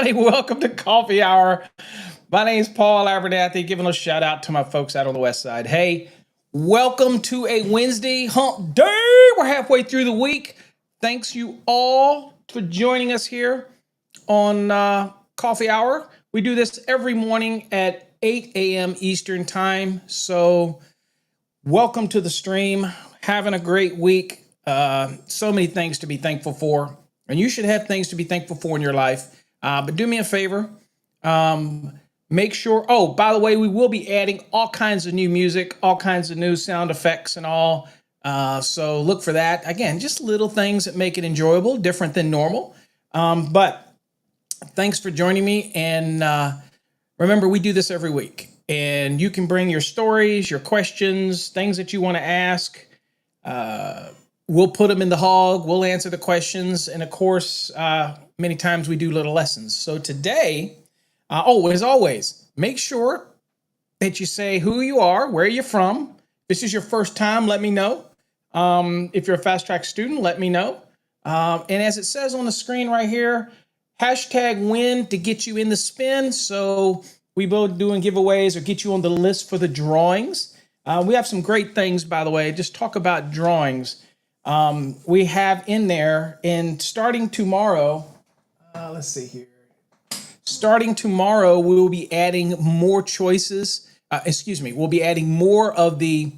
everybody. Welcome to Coffee Hour. My name is Paul Abernathy, giving a shout out to my folks out on the West Side. Hey, welcome to a Wednesday hump day. We're halfway through the week. Thanks you all for joining us here on Coffee Hour. We do this every morning at 8 a.m. Eastern Time. So welcome to the stream. Having a great week. So many things to be thankful for. And you should have things to be thankful for in your life. But do me a favor. Make sure, oh, by the way, we will be adding all kinds of new music, all kinds of new sound effects and all. So look for that. Again, just little things that make it enjoyable, different than normal. But thanks for joining me. And remember, we do this every week. And you can bring your stories, your questions, things that you want to ask. We'll put them in the hog. We'll answer the questions. And of course, many times we do little lessons. So today, as always, make sure that you say who you are, where you're from. If this is your first time, let me know. If you're a fast track student, let me know. And as it says on the screen right here, hashtag win to get you in the spin. So we both doing giveaways or get you on the list for the drawings. We have some great things, by the way. Just talk about drawings. We have in there, and starting tomorrow, let's see here. Starting tomorrow, we will be adding more choices. We'll be adding more of the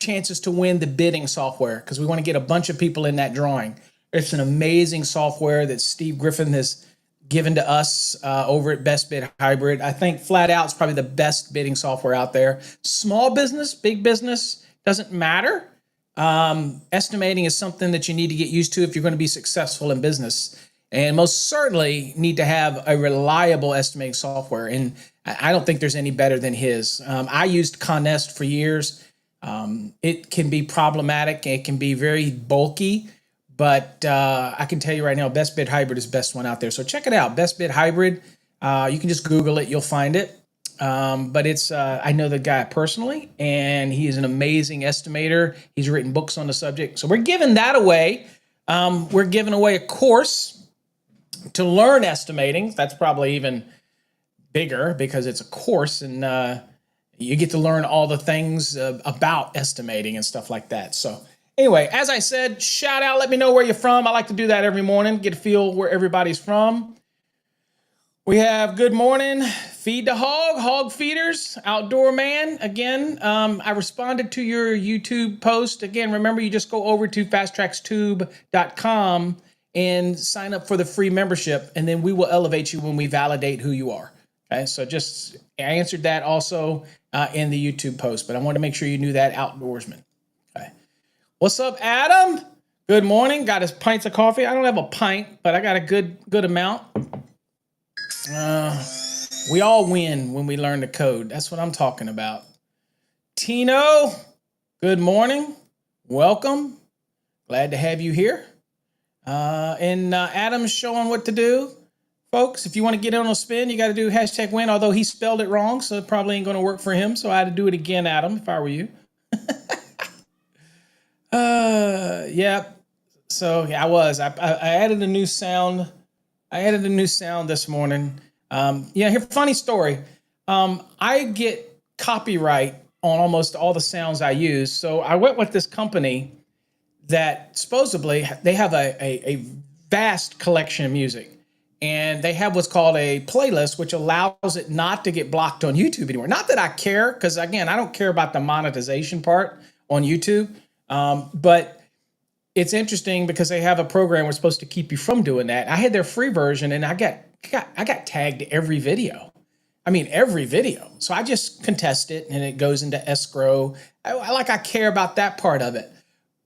chances to win the bidding software because we want to get a bunch of people in that drawing. It's an amazing software that Steve Griffin has given to us over at Best Bid Hybrid. I think flat out it's probably the best bidding software out there. Small business, big business, doesn't matter. Estimating is something that you need to get used to if you're going to be successful in business. And most certainly need to have a reliable estimating software. And I don't think there's any better than his. I used Connest for years. It can be problematic. It can be very bulky. But I can tell you right now, Best Bid Hybrid is the best one out there. So check it out, Best Bid Hybrid. You can just Google it. You'll find it. But it's I know the guy personally, and he is an amazing estimator. He's written books on the subject. So we're giving that away. We're giving away a course to learn estimating. That's probably even bigger because it's a course, and you get to learn all the things about estimating and stuff like that. So anyway, as I said, shout out, let me know where you're from. I like to do that every morning, get a feel where everybody's from. We have good morning, feed the hog, hog feeders, outdoor man. Again, I responded to your YouTube post. Again, remember, you just go over to fasttrackstube.com and sign up for the free membership, and then we will elevate you when we validate who you are. Okay, so I answered that also in the YouTube post, but I want to make sure you knew that, outdoorsman. Okay. What's up, Adam? Good morning. Got his pints of coffee. I don't have a pint, but I got a good amount. We all win when we learn the code. That's what I'm talking about. Tino, good morning. Welcome. Glad to have you here. And Adam's showing what to do. Folks, if you want to get in on a spin, you got to do hashtag win, although he spelled it wrong, so it probably ain't going to work for him. So I had to do it again, Adam, if I were you. Yeah. So yeah, I added a new sound. I added a new sound this morning. Here, funny story. I get copyright on almost all the sounds I use. So I went with this company that supposedly they have a vast collection of music. And they have what's called a playlist, which allows it not to get blocked on YouTube anymore. Not that I care, because again, I don't care about the monetization part on YouTube. But it's interesting because they have a program where it's supposed to keep you from doing that. I had their free version, and I got tagged every video. I mean, every video. So I just contest it, and it goes into escrow. I care about that part of it.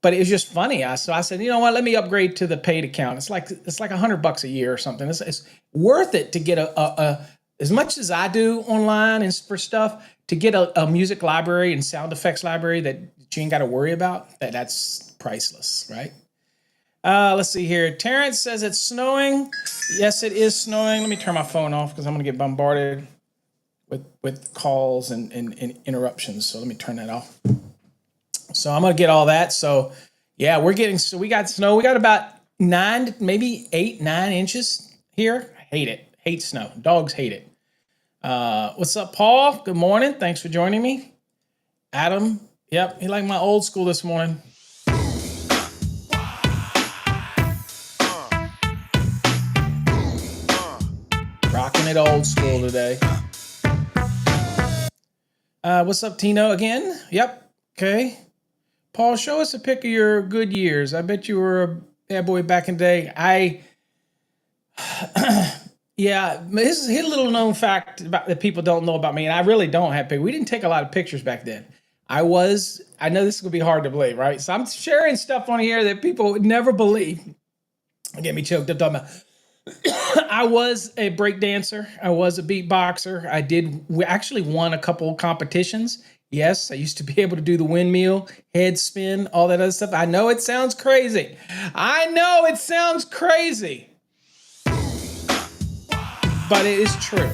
But it was just funny. So I said, you know what? Let me upgrade to the paid account. It's like $100 a year or something. It's worth it to get as much as I do online and for stuff, to get a music library and sound effects library that you ain't got to worry about. That's priceless, right? Let's see here. Terrence says it's snowing. Yes, it is snowing. Let me turn my phone off because I'm going to get bombarded with calls and interruptions. So let me turn that off. So I'm going to get all that. So yeah, we got snow. We got about 9, maybe 8, 9 inches here. I hate it. Hate snow. Dogs hate it. What's up, Paul? Good morning. Thanks for joining me. Adam. Yep, he liked my old school this morning. Rocking it old school today. What's up, Tino, again? Yep. Okay. Paul, show us a pic of your good years. I bet you were a bad boy back in the day. Yeah, this is a little known fact about that people don't know about me, and I really don't have pictures. We didn't take a lot of pictures back then. I know this is going to be hard to believe, right? So I'm sharing stuff on here that people would never believe. Get me choked up talking about. I was a break dancer. I was a beatboxer. We actually won a couple competitions. Yes, I used to be able to do the windmill, head spin, all that other stuff. I know it sounds crazy. But it is true.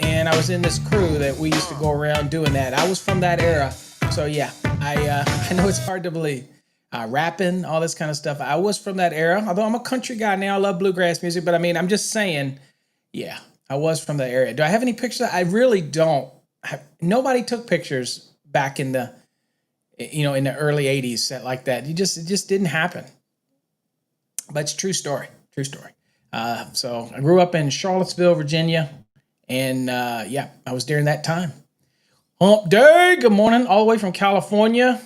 And I was in this crew that we used to go around doing that. I was from that era. So yeah, I know it's hard to believe. Rapping, all this kind of stuff. I was from that era. Although I'm a country guy now, I love bluegrass music. But I mean, I'm just saying, yeah, I was from that area. Do I have any pictures? I really don't. Nobody took pictures back in the, in the early 80s like that. It just didn't happen. But it's true story. So I grew up in Charlottesville, Virginia. And I was during that time. Hump Day, good morning, all the way from California.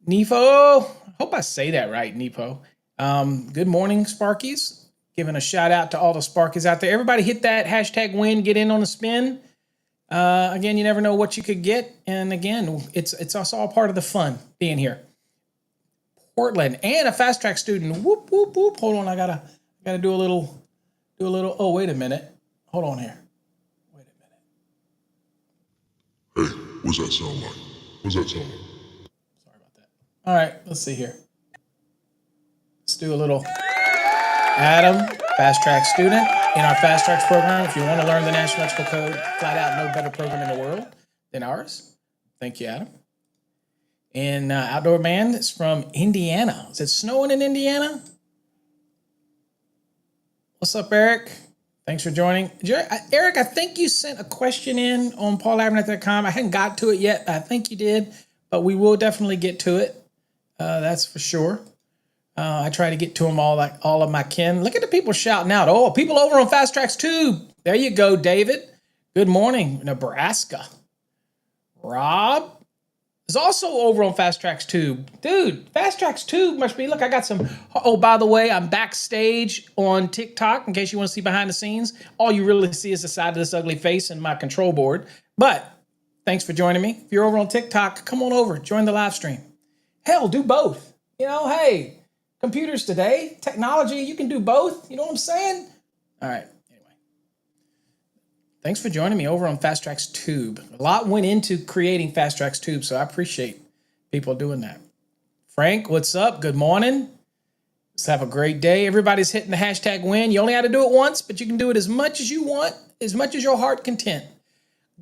Nepo, hope I say that right, Nepo. Good morning, Sparkies. Giving a shout out to all the Sparkies out there. Everybody hit that hashtag win, get in on the spin. Again, you never know what you could get. And again, it's also all part of the fun being here. Portland and a fast track student. Whoop, whoop, whoop. Hold on, I gotta do a little, oh, wait a minute. Hold on here. Wait a minute. Hey, what's that sound like? Sorry about that. All right, let's see here. Let's do a little Adam, fast track student in our fast tracks program. If you want to learn the National Electrical Code, flat out no better program in the world than ours. Thank you, Adam. And Outdoor Man is from Indiana. Is it snowing in Indiana? What's up, Eric? Thanks for joining. Eric, I think you sent a question in on paulabernathy.com. I hadn't got to it yet. I think you did, but we will definitely get to it. That's for sure. I try to get to them all of my kin. Look at the people shouting out. Oh, people over on Fast Tracks Tube. There you go, David. Good morning, Nebraska. Rob is also over on Fast Tracks Tube. Dude, Fast Tracks Tube must be, look, I got some, oh, by the way, I'm backstage on TikTok in case you want to see behind the scenes. All you really see is the side of this ugly face and my control board. But thanks for joining me. If you're over on TikTok, come on over, join the live stream. Hell, do both. Hey, computers today, technology, you can do both. You know what I'm saying? All right. Thanks for joining me over on Fast Tracks Tube. A lot went into creating Fast Tracks Tube, so I appreciate people doing that. Frank, what's up? Good morning. Let's have a great day. Everybody's hitting the hashtag win. You only had to do it once, but you can do it as much as you want, as much as your heart content.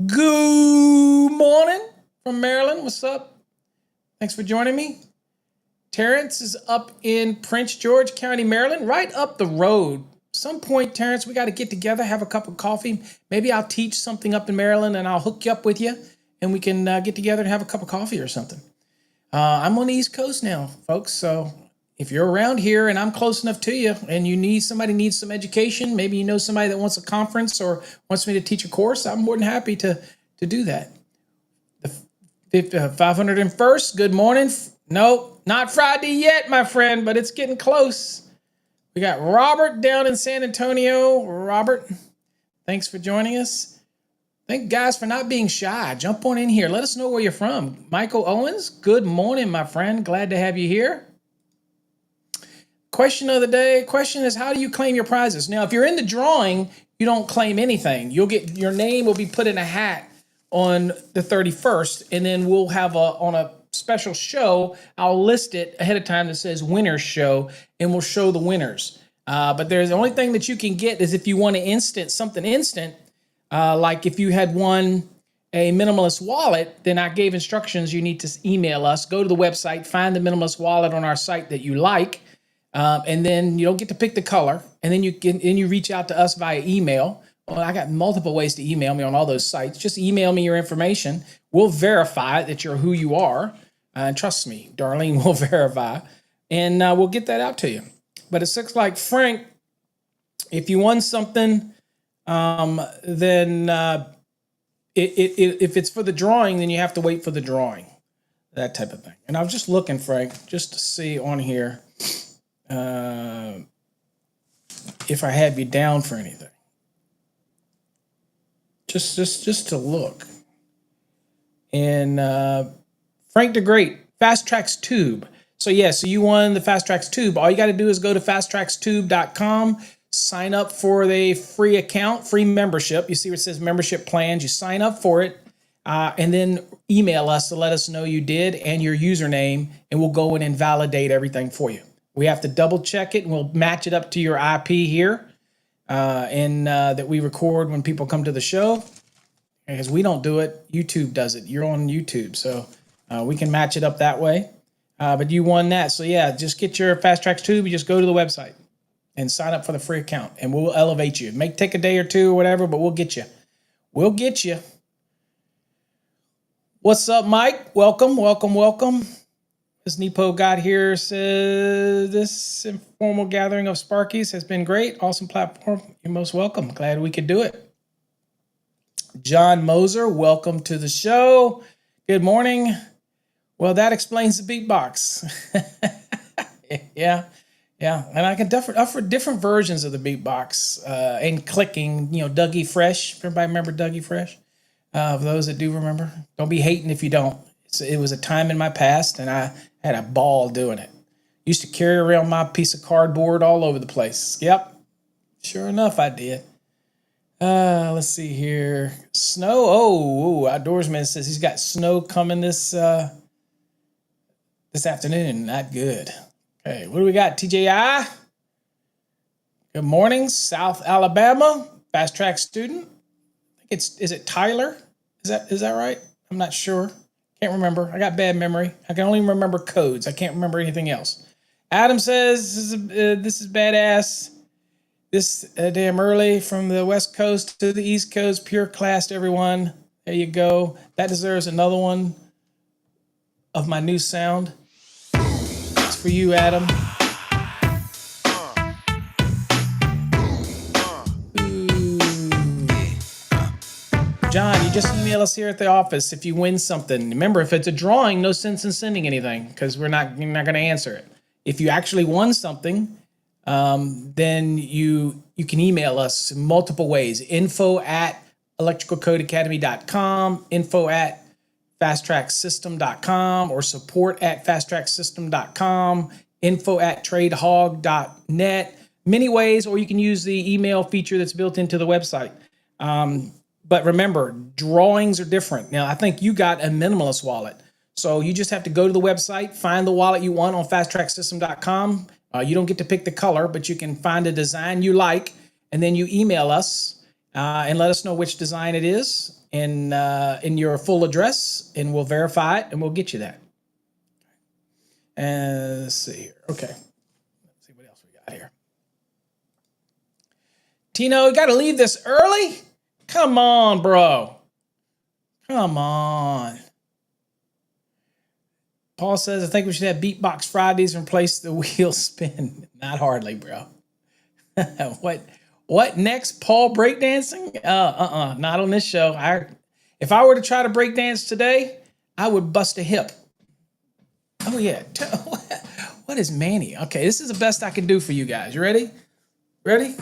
Good morning from Maryland. What's up? Thanks for joining me. Terrence is up in Prince George County, Maryland, right up the road. Some point, Terrence, we got to get together, have a cup of coffee. Maybe I'll teach something up in Maryland and I'll hook you up with you and we can get together and have a cup of coffee or something. I'm on the East Coast now, folks. So if you're around here and I'm close enough to you and somebody needs some education, maybe you know somebody that wants a conference or wants me to teach a course, I'm more than happy to do that. The 501st, good morning. Nope, not Friday yet, my friend, but it's getting close. We got Robert down in San Antonio. Robert, thanks for joining us. Thank guys for not being shy. Jump on in here. Let us know where you're from. Michael Owens, good morning, my friend. Glad to have you here. Question of the day. Question is, how do you claim your prizes? Now, if you're in the drawing, you don't claim anything. Your name will be put in a hat on the 31st, and then we'll have on a special show, I'll list it ahead of time that says winners show, and we'll show the winners. But there's the only thing that you can get is if you want something instant, like if you had won a minimalist wallet, then I gave instructions. You need to email us, go to the website, find the minimalist wallet on our site that you like, And then you don't get to pick the color. And then you reach out to us via email. Well, I got multiple ways to email me on all those sites. Just email me your information. We'll verify that you're who you are. And trust me, Darlene will verify. And we'll get that out to you. But it looks like, Frank, if you won something, then if it's for the drawing, then you have to wait for the drawing. That type of thing. And I was just looking, Frank, just to see on here if I have you down for anything. Just to look. And Frank the Great, Fast Tracks Tube. So you won the Fast Tracks Tube. All you got to do is go to fasttrackstube.com, sign up for the free account, free membership. You see where it says membership plans. You sign up for it, and then email us to let us know you did and your username, and we'll go in and validate everything for you. We have to double check it, and we'll match it up to your IP here. That we record when people come to the show, because we don't do it. YouTube does it. You're on YouTube, so we can match it up that way. But you won that. So just get your Fast Tracks Tube. You just go to the website and sign up for the free account, and we'll elevate you. It may take a day or two or whatever, but we'll get you. We'll get you. What's up, Mike? Welcome. This Nepo got here says this informal gathering of Sparkies has been great. Awesome platform. You're most welcome. Glad we could do it. John Moser, welcome to the show. Good morning. Well, that explains the beatbox. Yeah. And I can offer different versions of the beatbox and clicking. Dougie Fresh. Everybody remember Dougie Fresh? For those that do remember, don't be hating if you don't. It was a time in my past, and I had a ball doing it. Used to carry around my piece of cardboard all over the place. Yep, sure enough, I did. Let's see here. Snow. Oh, Outdoorsman says he's got snow coming this afternoon. Not good. Okay, what do we got? TJI. Good morning, South Alabama. Fast Track student. Is it Tyler? Is that right? I'm not sure. Can't remember. I got bad memory. I can only remember codes. I can't remember anything else. Adam says, this is badass. This damn early from the West Coast to the East Coast. Pure class to everyone. There you go. That deserves another one of my new sound. It's for you, Adam. John, you just email us here at the office if you win something. Remember, if it's a drawing, no sense in sending anything because you're not going to answer it. If you actually won something, then you can email us in multiple ways. info@electricalcodeacademy.com, info@fasttracksystem.com, or support@fasttracksystem.com, info@tradehog.net. Many ways, or you can use the email feature that's built into the website. But remember, drawings are different. Now, I think you got a minimalist wallet. So you just have to go to the website, find the wallet you want on fasttracksystem.com. You don't get to pick the color, but you can find a design you like, and then you email us and let us know which design it is and in your full address, and we'll verify it, and we'll get you that. And let's see here. Okay. Let's see what else we got here. Tino, you got to leave this early? Come on, bro. Come on. Paul says, I think we should have Beatbox Fridays and replace the wheel spin. Not hardly, bro. What next? Paul breakdancing? Not on this show. If I were to try to breakdance today, I would bust a hip. Oh, yeah. What is Manny? Okay, this is the best I can do for you guys. You ready? Ready?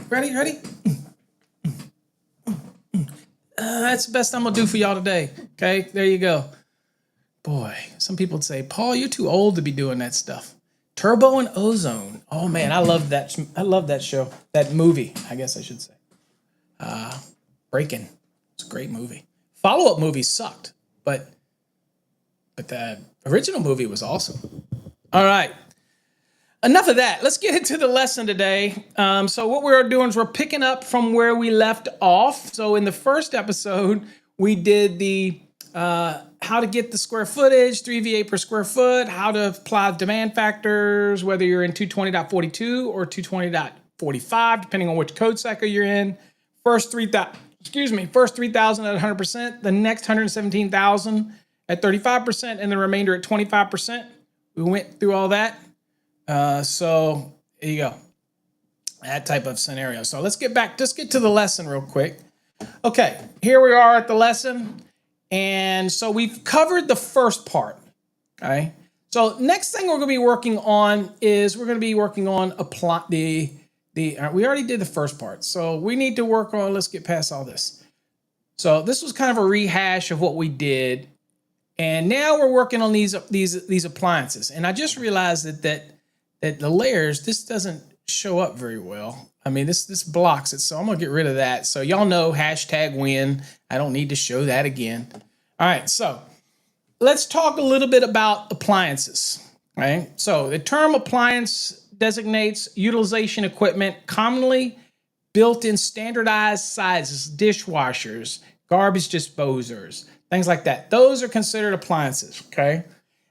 That's the best I'm going to do for y'all today. Okay, there you go. Boy, some people would say, Paul, you're too old to be doing that stuff. Turbo and Ozone. Oh, man, I love that. I love that show. That movie, I guess I should say. Breaking. It's a great movie. Follow-up movies sucked, but the original movie was awesome. All right. Enough of that. Let's get into the lesson today. So what we're doing is we're picking up from where we left off. So in the first episode, we did the how to get the square footage, 3 VA per square foot, how to apply demand factors, whether you're in 220.42 or 220.45, depending on which code cycle you're in. First 3,000 at 100%, the next 117,000 at 35%, and the remainder at 25%. We went through all that. So there you go. That type of scenario. So let's get to the lesson real quick. Okay, here we are at the lesson. And so we've covered the first part. Okay. So next thing we're going to be working on is apply we already did the first part. So we need to work on, let's get past all this. So this was kind of a rehash of what we did. And now we're working on these appliances. And I just realized that the layers, this doesn't show up very well. I mean, this blocks it, so I'm gonna get rid of that. So y'all know #win. I don't need to show that again. All right, so let's talk a little bit about appliances. Right? So the term appliance designates utilization equipment commonly built in standardized sizes, dishwashers, garbage disposers, things like that. Those are considered appliances. Okay.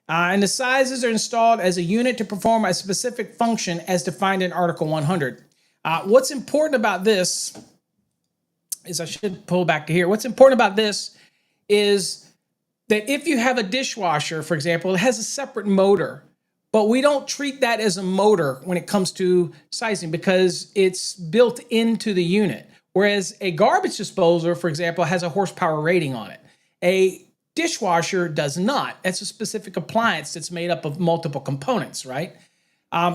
And the sizes are installed as a unit to perform a specific function as defined in Article 100. What's important about this is, I should pull back to here. What's important about this is that if you have a dishwasher, for example, it has a separate motor, but we don't treat that as a motor when it comes to sizing because it's built into the unit. Whereas a garbage disposer, for example, has a horsepower rating on it. A dishwasher does not. It's a specific appliance that's made up of multiple components, right?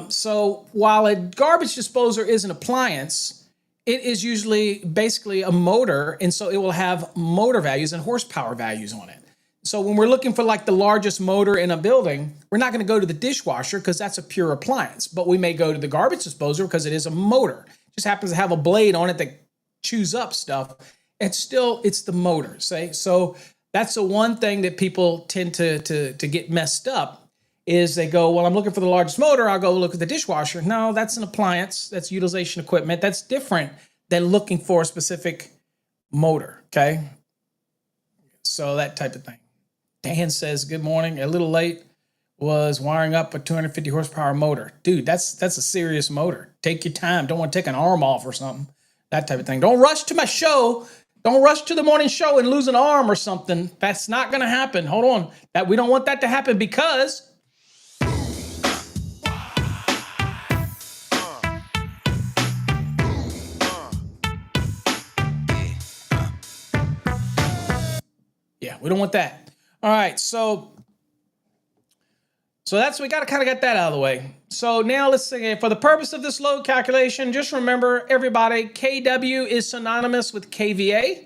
So while a garbage disposer is an appliance, it is usually basically a motor, and so it will have motor values and horsepower values on it. So when we're looking for like the largest motor in a building, we're not going to go to the dishwasher because that's a pure appliance, but we may go to the garbage disposer because it is a motor. It just happens to have a blade on it that chews up stuff. It's the motor, say. So that's the one thing that people tend to get messed up is they go, well, I'm looking for the largest motor. I'll go look at the dishwasher. No, that's an appliance. That's utilization equipment. That's different than looking for a specific motor, okay? So that type of thing. Dan says, good morning. A little late, was wiring up a 250 horsepower motor. Dude, that's a serious motor. Take your time. Don't want to take an arm off or something. That type of thing. Don't rush to my show. Don't rush to the morning show and lose an arm or something. That's not going to happen. Hold on. We don't want that to happen because we don't want that. All right, so we got to kind of get that out of the way. So now let's say, for the purpose of this load calculation, just remember, everybody, KW is synonymous with KVA.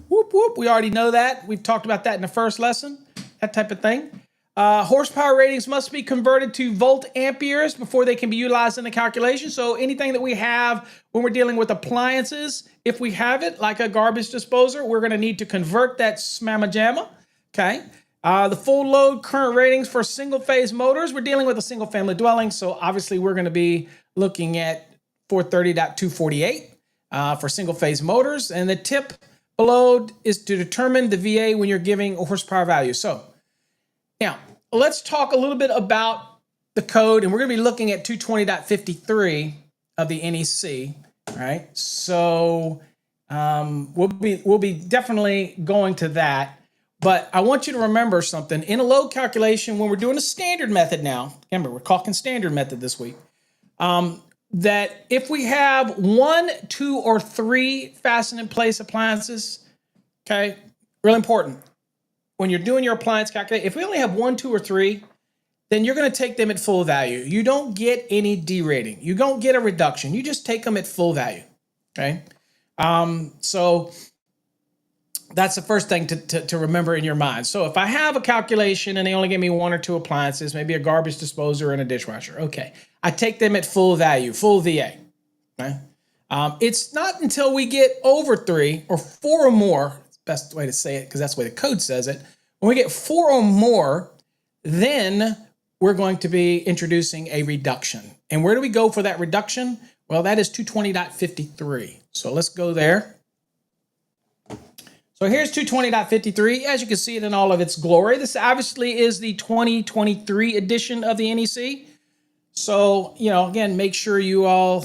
Whoop, whoop. We already know that. We've talked about that in the first lesson, that type of thing. Horsepower ratings must be converted to volt amperes before they can be utilized in the calculation. So anything that we have when we're dealing with appliances, if we have it, like a garbage disposer, we're going to need to convert that smamma jamma. Okay. The full load current ratings for single phase motors, we're dealing with a single family dwelling. So obviously we're going to be looking at 430.248 for single phase motors. And the tip below is to determine the VA when you're giving a horsepower value. So now let's talk a little bit about the code, and we're going to be looking at 220.53 of the NEC. All right. So we'll be definitely going to that. But I want you to remember something. In a load calculation, when we're doing a standard method now, remember, we're talking standard method this week, that if we have 1, 2, or 3 fasten-in-place appliances, okay, really important. When you're doing your appliance calculation, if we only have 1, 2, or 3, then you're going to take them at full value. You don't get any derating. You don't get a reduction. You just take them at full value, okay? So that's the first thing to remember in your mind. So if I have a calculation and they only give me 1 or 2 appliances, maybe a garbage disposer and a dishwasher, okay, I take them at full value, full VA. Okay? It's not until we get over 3 or 4 or more, it's the best way to say it because that's the way the code says it, when we get 4 or more, then we're going to be introducing a reduction. And where do we go for that reduction? Well, that is 220.53. So let's go there. So So here's 220.53. As you can see it in all of its glory. This obviously is the 2023 edition of the NEC. So, again, make sure you all,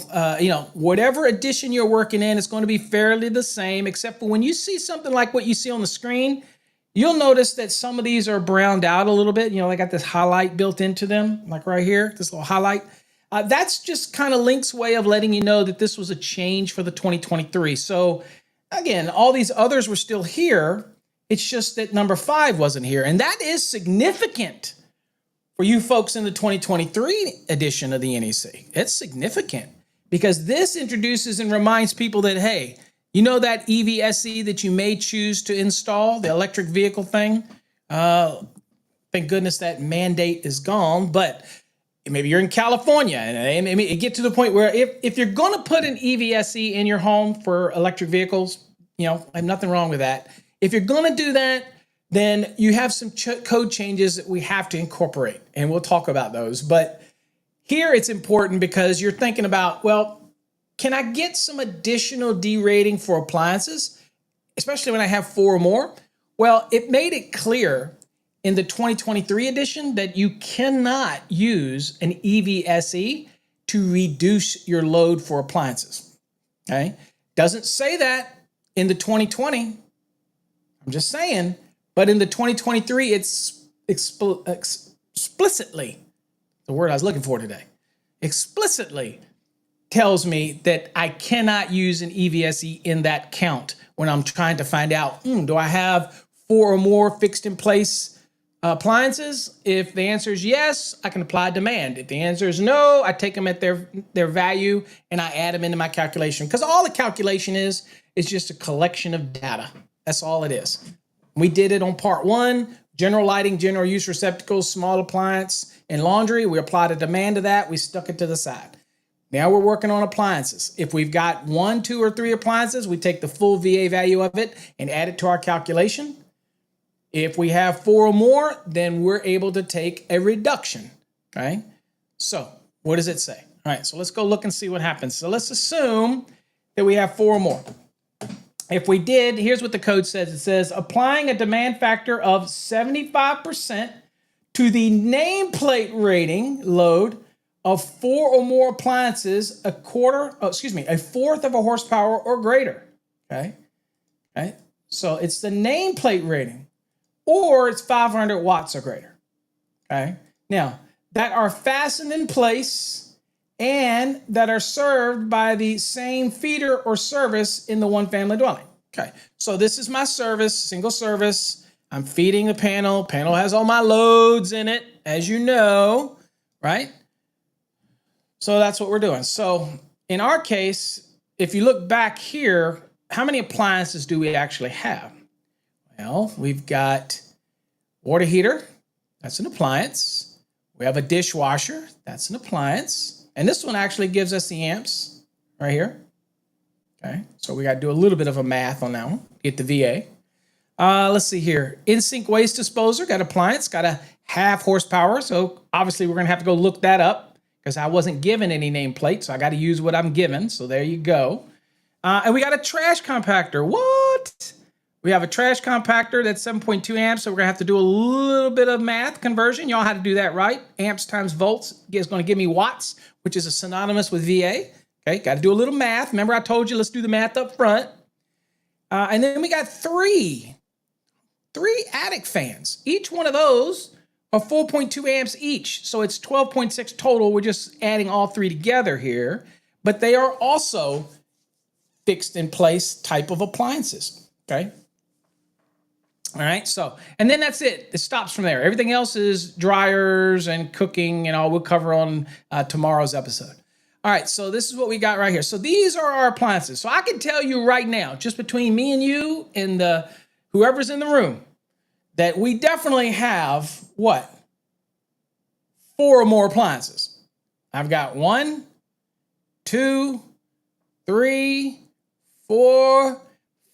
whatever edition you're working in, it's going to be fairly the same, except for when you see something like what you see on the screen, you'll notice that some of these are browned out a little bit. They got this highlight built into them, like right here, this little highlight. That's just kind of Link's way of letting you know that this was a change for the 2023. So, again, all these others were still here. It's just that number 5 wasn't here. And that is significant for you folks in the 2023 edition of the NEC. It's significant because this introduces and reminds people that, hey, that EVSE that you may choose to install, the electric vehicle thing? Thank goodness that mandate is gone, but maybe you're in California and maybe it get to the point where if you're going to put an EVSE in your home for electric vehicles, I have nothing wrong with that. If you're going to do that, then you have some code changes that we have to incorporate, and we'll talk about those. But here it's important because you're thinking about, well, can I get some additional D rating for appliances, especially when I have 4 or more? Well, it made it clear in the 2023 edition that you cannot use an EVSE to reduce your load for appliances. Okay? Doesn't say that in the 2020. I'm just saying. But in the 2023, it's explicitly, the word I was looking for today, explicitly tells me that I cannot use an EVSE in that count when I'm trying to find out, do I have 4 or more fixed in place appliances? If the answer is yes, I can apply demand. If the answer is no, I take them at their value and I add them into my calculation. Because all the calculation is just a collection of data. That's all it is. We did it on part 1, general lighting, general use receptacles, small appliance, and laundry. We applied a demand to that. We stuck it to the side. Now we're working on appliances. If we've got 1, 2, or 3 appliances, we take the full VA value of it and add it to our calculation. If we have 4 or more, then we're able to take a reduction. Okay? So what does it say? All right, so let's go look and see what happens. So let's assume that we have 4 or more. If we did, here's what the code says. It says, applying a demand factor of 75% to the nameplate rating load of 4 or more appliances, a fourth of a horsepower or greater. Okay? So it's the nameplate rating, or it's 500 watts or greater. Okay? Now, that are fastened in place and that are served by the same feeder or service in the one family dwelling. Okay, so this is my service, single service. I'm feeding the panel. Panel has all my loads in it, as you know, right? So that's what we're doing. So in our case, if you look back here, how many appliances do we actually have? Well, we've got water heater. That's an appliance. We have a dishwasher. That's an appliance. And this one actually gives us the amps right here. Okay, so we got to do a little bit of a math on that one, get the VA. Let's see here. In-sink waste disposer, got appliance, got a half horsepower. So obviously we're going to have to go look that up because I wasn't given any nameplate. So I got to use what I'm given. So there you go. And we got a trash compactor. What? We have a trash compactor that's 7.2 amps. So we're going to have to do a little bit of math conversion. Y'all had to do that right. Amps times volts is going to give me watts, which is synonymous with VA. Okay, got to do a little math. Remember I told you, let's do the math up front. And then we got three attic fans. Each one of those are 4.2 amps each. So it's 12.6 total. We're just adding all 3 together here. But they are also fixed in place type of appliances. Okay. All right. So, and then that's it. It stops from there. Everything else is dryers and cooking and all we'll cover on tomorrow's episode. All right, so this is what we got right here. So these are our appliances. So I can tell you right now, just between me and you and whoever's in the room, that we definitely have, what? 4 or more appliances. I've got 1, 2, 3, 4,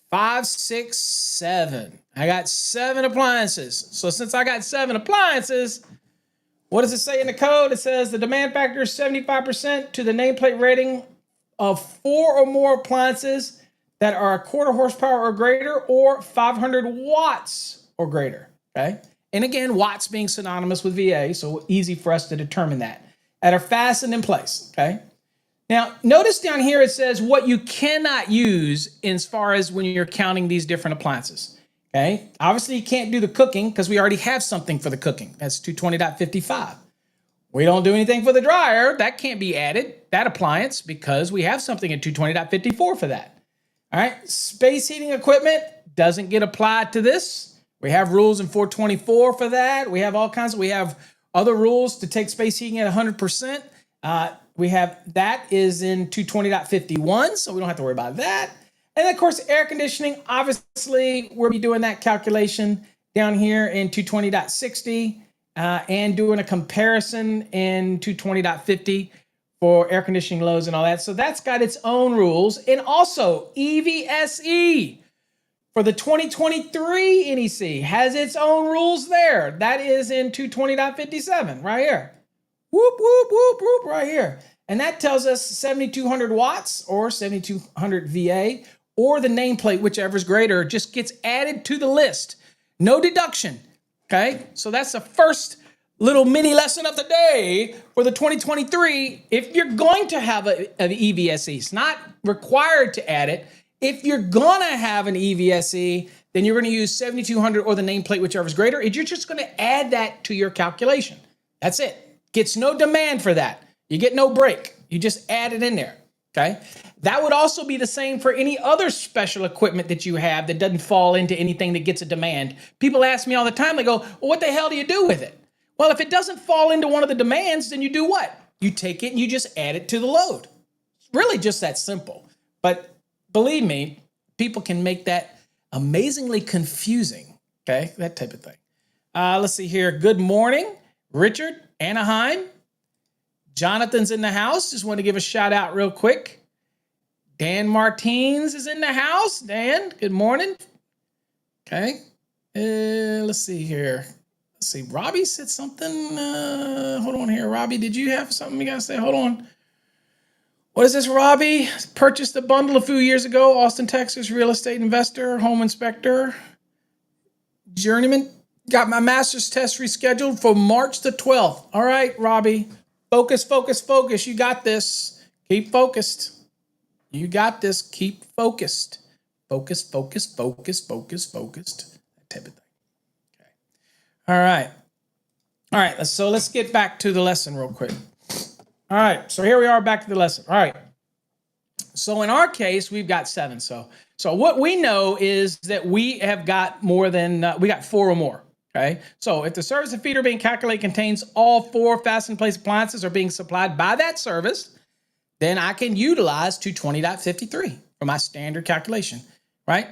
5, 6, 7. I got 7 appliances. So since I got 7 appliances, what does it say in the code? It says the demand factor is 75% to the nameplate rating of 4 or more appliances that are a quarter horsepower or greater or 500 watts or greater, okay? And again, watts being synonymous with VA, so easy for us to determine that are fastened in place, okay? Now, notice down here it says what you cannot use as far as when you're counting these different appliances, okay? Obviously, you can't do the cooking because we already have something for the cooking. That's 220.55. We don't do anything for the dryer. That can't be added, that appliance, because we have something at 220.54 for that. All right, space heating equipment doesn't get applied to this. We have rules in 424 for that. We have all kinds of, we have other rules to take space heating at 100%. We have that is in 220.51, so we don't have to worry about that. And of course, air conditioning, obviously, we'll be doing that calculation down here in 220.60 and doing a comparison in 220.50 for air conditioning loads and all that. So that's got its own rules. And also, EVSE for the 2023 NEC has its own rules there. That is in 220.57 right here. Whoop, whoop, whoop, whoop, right here. And that tells us 7,200 watts or 7,200 VA or the nameplate, whichever is greater, just gets added to the list. No deduction, okay? So that's the first little mini lesson of the day for the 2023. If you're going to have an EVSE, it's not required to add it. If you're going to have an EVSE, then you're going to use 7,200 or the nameplate, whichever is greater. You're just going to add that to your calculation. That's it. Gets no demand for that. You get no break. You just add it in there, okay? That would also be the same for any other special equipment that you have that doesn't fall into anything that gets a demand. People ask me all the time, they go, well, what the hell do you do with it? Well, if it doesn't fall into one of the demands, then you do what? You take it and you just add it to the load. It's really just that simple. But believe me, people can make that amazingly confusing, okay? That type of thing. Let's see here. Good morning, Richard, Anaheim. Jonathan's in the house. Just want to give a shout out real quick. Dan Martins is in the house. Dan, good morning. Okay. Let's see here. Let's see. Robbie said something. Hold on here. Robbie, did you have something you got to say? Hold on. What is this, Robbie? Purchased a bundle a few years ago. Austin, Texas, real estate investor, home inspector, journeyman. Got my master's test rescheduled for March the 12th. All right, Robbie. Focus, focus, focus. You got this. Keep focused. You got this. Keep focused. Focus, focus, focus, focus, focused. That type of thing. Okay. All right. All right. So let's get back to the lesson real quick. All right. So here we are back to the lesson. All right. So in our case, we've got 7. So what we know is that we have got more than, we got 4 or more. Okay, so if the service and feeder being calculated contains all 4 fasten place appliances are being supplied by that service, then I can utilize 220.53 for my standard calculation, right?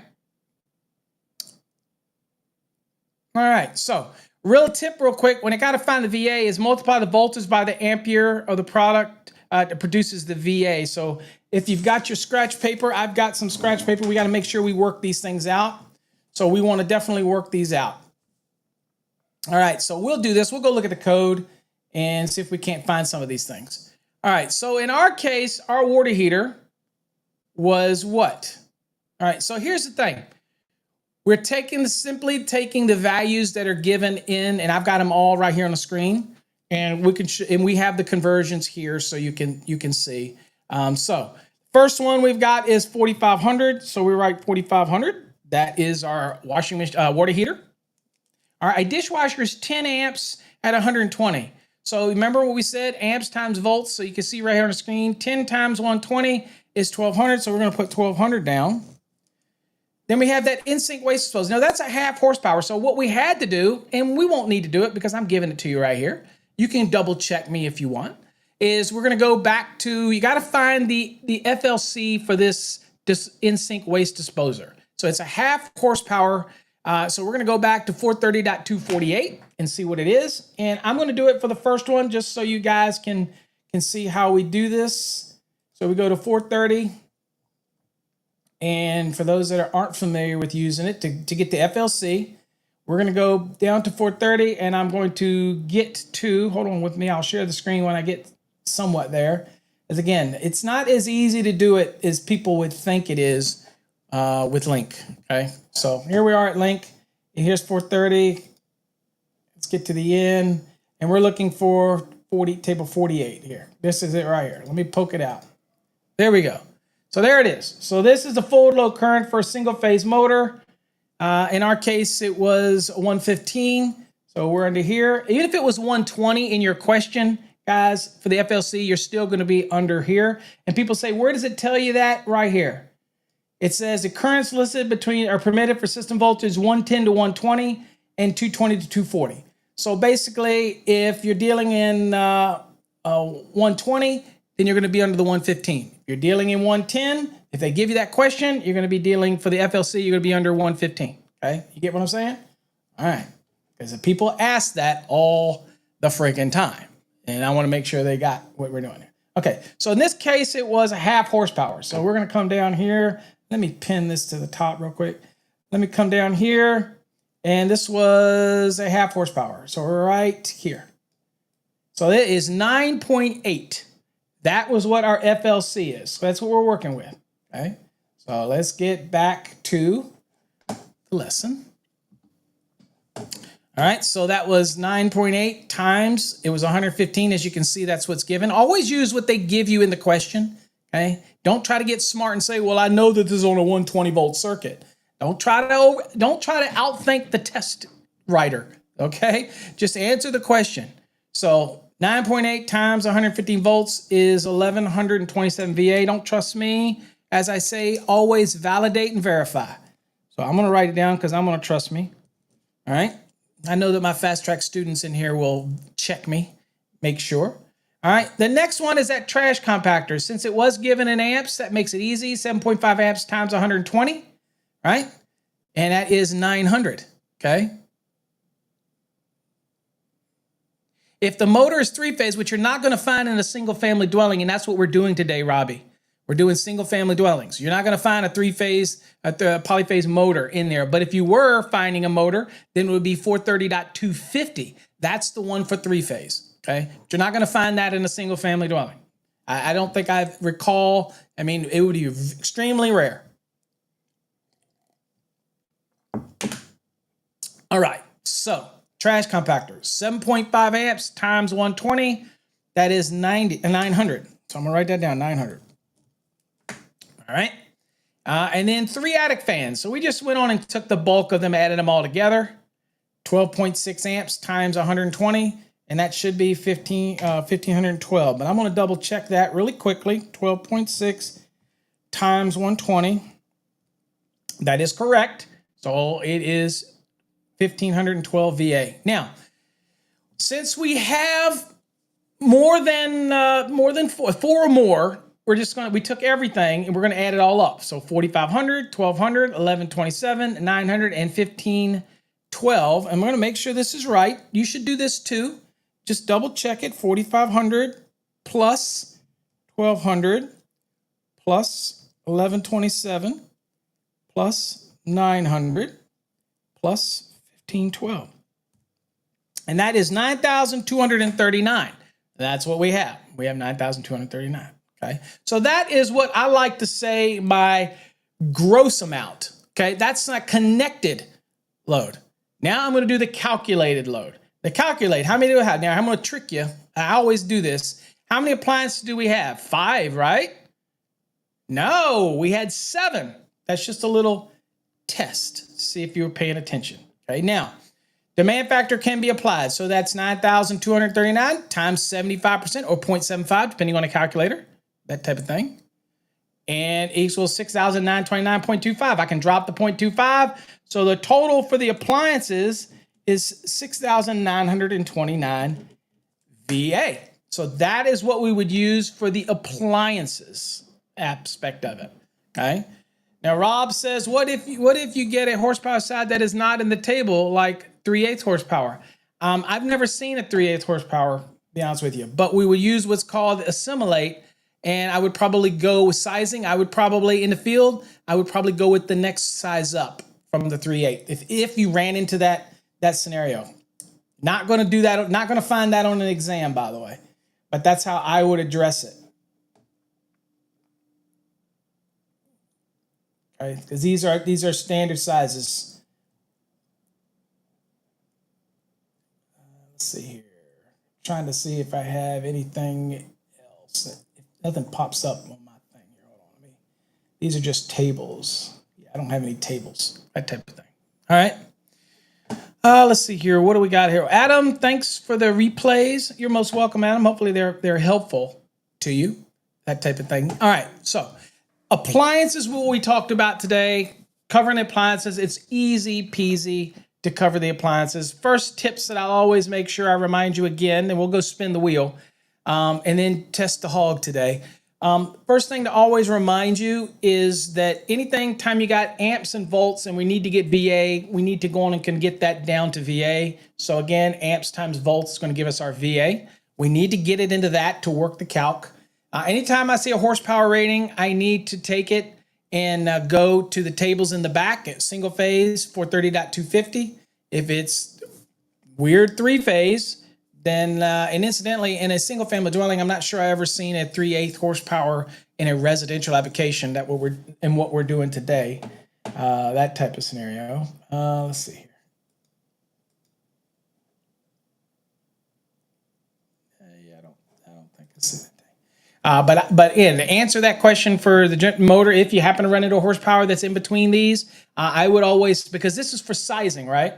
All right, so real tip real quick, when I got to find the VA is multiply the voltage by the ampere of the product that produces the VA. So if you've got your scratch paper, I've got some scratch paper. We got to make sure we work these things out. So we want to definitely work these out. All right, so we'll do this. We'll go look at the code and see if we can't find some of these things. All right, so in our case, our water heater was what? All right, so here's the thing. We're simply taking the values that are given in, and I've got them all right here on the screen, and we have the conversions here so you can see. So first one we've got is 4,500, so we write 4,500. That is our washing machine, water heater. All right, a dishwasher is 10 amps at 120. So remember what we said, amps times volts. So you can see right here on the screen, 10 times 120 is 1,200. So we're going to put 1,200 down. Then we have that in-sink waste disposal. Now that's a half horsepower. So what we had to do, and we won't need to do it because I'm giving it to you right here. You can double check me if you want, is we're going to go back to, you got to find the FLC for this in-sink waste disposer. So it's a half horsepower. So we're going to go back to 430.248 and see what it is. And I'm going to do it for the first one just so you guys can see how we do this. So we go to 430. And for those that aren't familiar with using it, to get the FLC, we're going to go down to 430 and I'm going to get to, hold on with me, I'll share the screen when I get somewhat there. As again, it's not as easy to do it as people would think it is with link. Okay, so here we are at link, and here's 430. Let's get to the end, and we're looking for table 48 here. This is it right here. Let me poke it out. There we go. So there it is. So this is the full load current for a single phase motor. In our case, it was 115. So we're under here. Even if it was 120 in your question, guys, for the FLC, you're still going to be under here. And people say, where does it tell you that? Right here. It says the currents listed between are permitted for system voltage 110 to 120 and 220 to 240. So basically, if you're dealing in 120, then you're going to be under the 115. If you're dealing in 110, if they give you that question, you're going to be dealing for the FLC, you're going to be under 115. Okay? You get what I'm saying? All right. Because the people ask that all the freaking time. And I want to make sure they got what we're doing here. Okay. So in this case, it was a half horsepower. So we're going to come down here. Let me pin this to the top real quick. Let me come down here. And this was a half horsepower. So right here. So it is 9.8. That was what our FLC is. So that's what we're working with. Okay. So let's get back to the lesson. All right. So that was 9.8 times. It was 115. As you can see, that's what's given. Always use what they give you in the question. Okay. Don't try to get smart and say, well, I know that this is on a 120 volt circuit. Don't try to outthink the test writer, okay? Just answer the question. So 9.8 times 115 volts is 1127 VA. Don't trust me. As I say, always validate and verify. So I'm going to write it down because I'm going to trust me, all right? I know that my fast track students in here will check me, make sure. All right, the next one is that trash compactor. Since it was given in amps, that makes it easy. 7.5 amps times 120. Right? And that is 900, okay? If the motor is three-phase, which you're not going to find in a single-family dwelling, and that's what we're doing today, Robbie. We're doing single-family dwellings. You're not going to find a three-phase, polyphase motor in there. But if you were finding a motor, then it would be 430.250. That's the one for three-phase, okay? But you're not going to find that in a single-family dwelling. I don't think I recall. I mean, it would be extremely rare. All right, so trash compactor, 7.5 amps times 120, that is 900. So I'm gonna write that down, 900. All right, and then 3 attic fans. So we just went on and took the bulk of them, added them all together. 12.6 amps times 120, and that should be 1,512. But I'm gonna double check that really quickly. 12.6 times 120, that is correct. So it is 1,512 VA. Now, since we have more than four or more, we took everything and we're gonna add it all up. So 4,500, 1,200, 1,127, 900, and 1,512. I'm gonna make sure this is right. You should do this too. Just double check it. 4,500 plus 1,200 plus 1,127 plus 900 plus 1,512. And that is 9,239. That's what we have. We have 9,239. Okay. So that is what I like to say my gross amount. Okay. That's not connected load. Now I'm going to do the calculated load. The calculate, how many do we have? Now I'm going to trick you. I always do this. How many appliances do we have? 5, right? No, we had 7. That's just a little test to see if you were paying attention. Okay, now, demand factor can be applied. So that's 9,239 times 75% or 0.75, depending on the calculator, that type of thing. And equals 6,929.25. I can drop the 0.25. So the total for the appliances is 6,929 VA. So that is what we would use for the appliances aspect of it. Okay. Now Rob says, what if you get a horsepower side that is not in the table, like 3/8 horsepower? I've never seen a 3/8 horsepower, to be honest with you, but we would use what's called assimilate, and I would probably go with sizing. I would probably, in the field, I would probably go with the next size up from the 3/8 if you ran into that scenario. Not going to do that. Not going to find that on an exam, by the way, but that's how I would address it. right? Because these are standard sizes. Let's see here. Trying to see if I have anything else. If nothing pops up on my thing here. Hold on. These are just tables. Yeah, I don't have any tables. That type of thing. All right. Let's see here. What do we got here? Adam, thanks for the replays. You're most welcome, Adam. Hopefully they're helpful to you. That type of thing. All right. So appliances, what we talked about today. Covering appliances. It's easy peasy to cover the appliances. First tips that I'll always make sure I remind you again, and we'll go spin the wheel, and then test the hog today. First thing to always remind you is that anything time you got amps and volts and we need to get VA, we need to go on and can get that down to VA. So again, amps times volts is going to give us our VA. We need to get it into that to work the calc. Anytime I see a horsepower rating, I need to take it and go to the tables in the back at single phase 430.250. If it's weird three phase, then, and incidentally, in a single family dwelling, I'm not sure I ever seen a 3/8 horsepower in a residential application that what we're doing today. That type of scenario. Let's see here. Yeah, I don't think I see that. But to answer that question for the motor, if you happen to run into a horsepower that's in between these, I would always, because this is for sizing, right?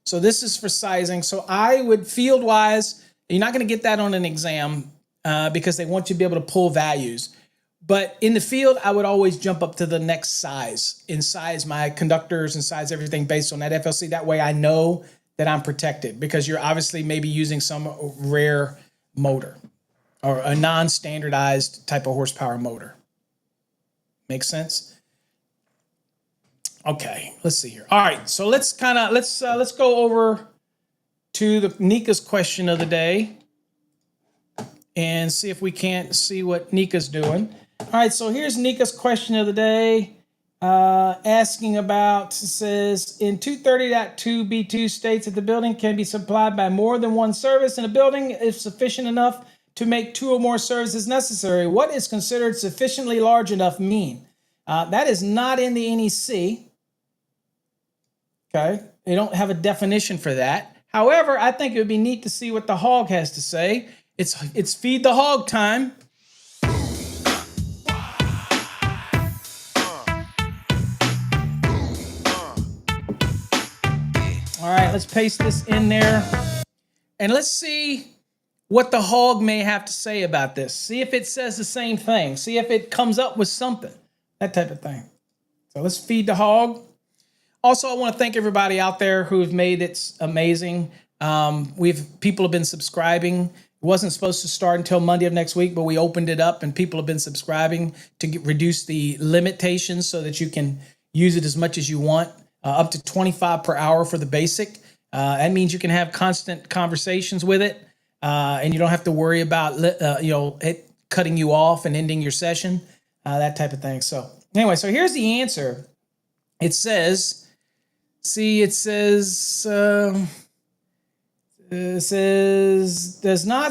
So this is for sizing. So I would, field wise, you're not going to get that on an exam because they want you to be able to pull values. But in the field, I would always jump up to the next size and size my conductors and size everything based on that FLC. That way I know that I'm protected, because you're obviously maybe using some rare motor or a non-standardized type of horsepower motor. Make sense? Okay, let's see here. All right, so let's go over to Nika's question of the day and see if we can't see what Nika's doing. All right, so here's Nika's question of the day, asking about, says, in 230.2B2 states that the building can be supplied by more than one service in a building if sufficient enough to make two or more services necessary. What is considered sufficiently large enough mean? That is not in the NEC. Okay, they don't have a definition for that. However, I think it would be neat to see what the hog has to say. It's feed the hog time. All right, let's paste this in there. And let's see what the hog may have to say about this. See if it says the same thing. See if it comes up with something. That type of thing. So let's feed the hog. Also, I want to thank everybody out there who've made it amazing. People have been subscribing. It wasn't supposed to start until Monday of next week, but we opened it up and people have been subscribing to reduce the limitations so that you can use it as much as you want, up to 25 per hour for the basic. That means you can have constant conversations with it, and you don't have to worry about it cutting you off and ending your session, that type of thing. So anyway, so here's the answer. It says, does not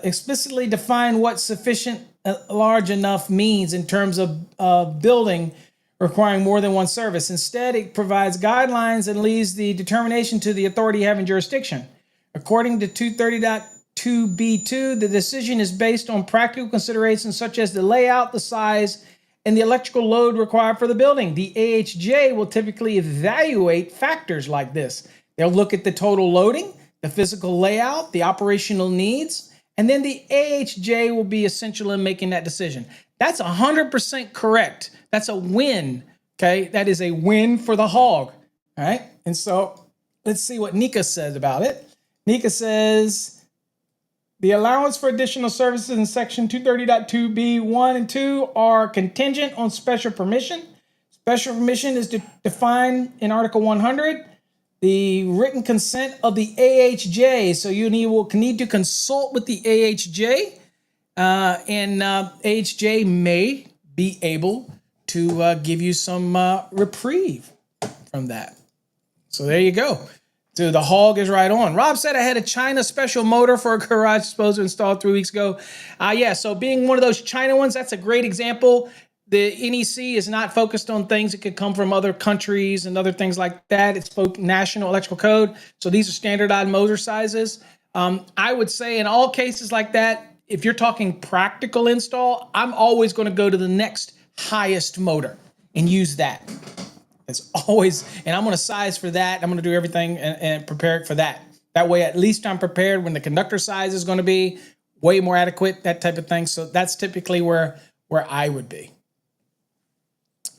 explicitly define what sufficient large enough means in terms of building requiring more than one service. Instead, it provides guidelines and leaves the determination to the authority having jurisdiction. According to 230.2B2, the decision is based on practical considerations such as the layout, the size, and the electrical load required for the building. The AHJ will typically evaluate factors like this. They'll look at the total loading, the physical layout, the operational needs, and then the AHJ will be essential in making that decision. That's 100% correct. That's a win, okay? That is a win for the hog, all right? And so let's see what Nika says about it. Nika says, the allowance for additional services in section 230.2B1 and 2 are contingent on special permission. Special permission is defined in Article 100. The written consent of the AHJ. So you will need to consult with the AHJ, and AHJ may be able to give you some reprieve from that. So there you go. So the hog is right on. Rob said I had a China special motor for a garage disposer installed 3 weeks ago. Yeah, so being one of those China ones, that's a great example. The NEC is not focused on things that could come from other countries and other things like that. It's National Electrical Code. So these are standardized motor sizes. I would say in all cases like that, if you're talking practical install, I'm always going to go to the next highest motor and use that. It's always, and I'm going to size for that. I'm going to do everything and prepare it for that. That way, at least I'm prepared when the conductor size is going to be way more adequate, that type of thing. So that's typically where I would be.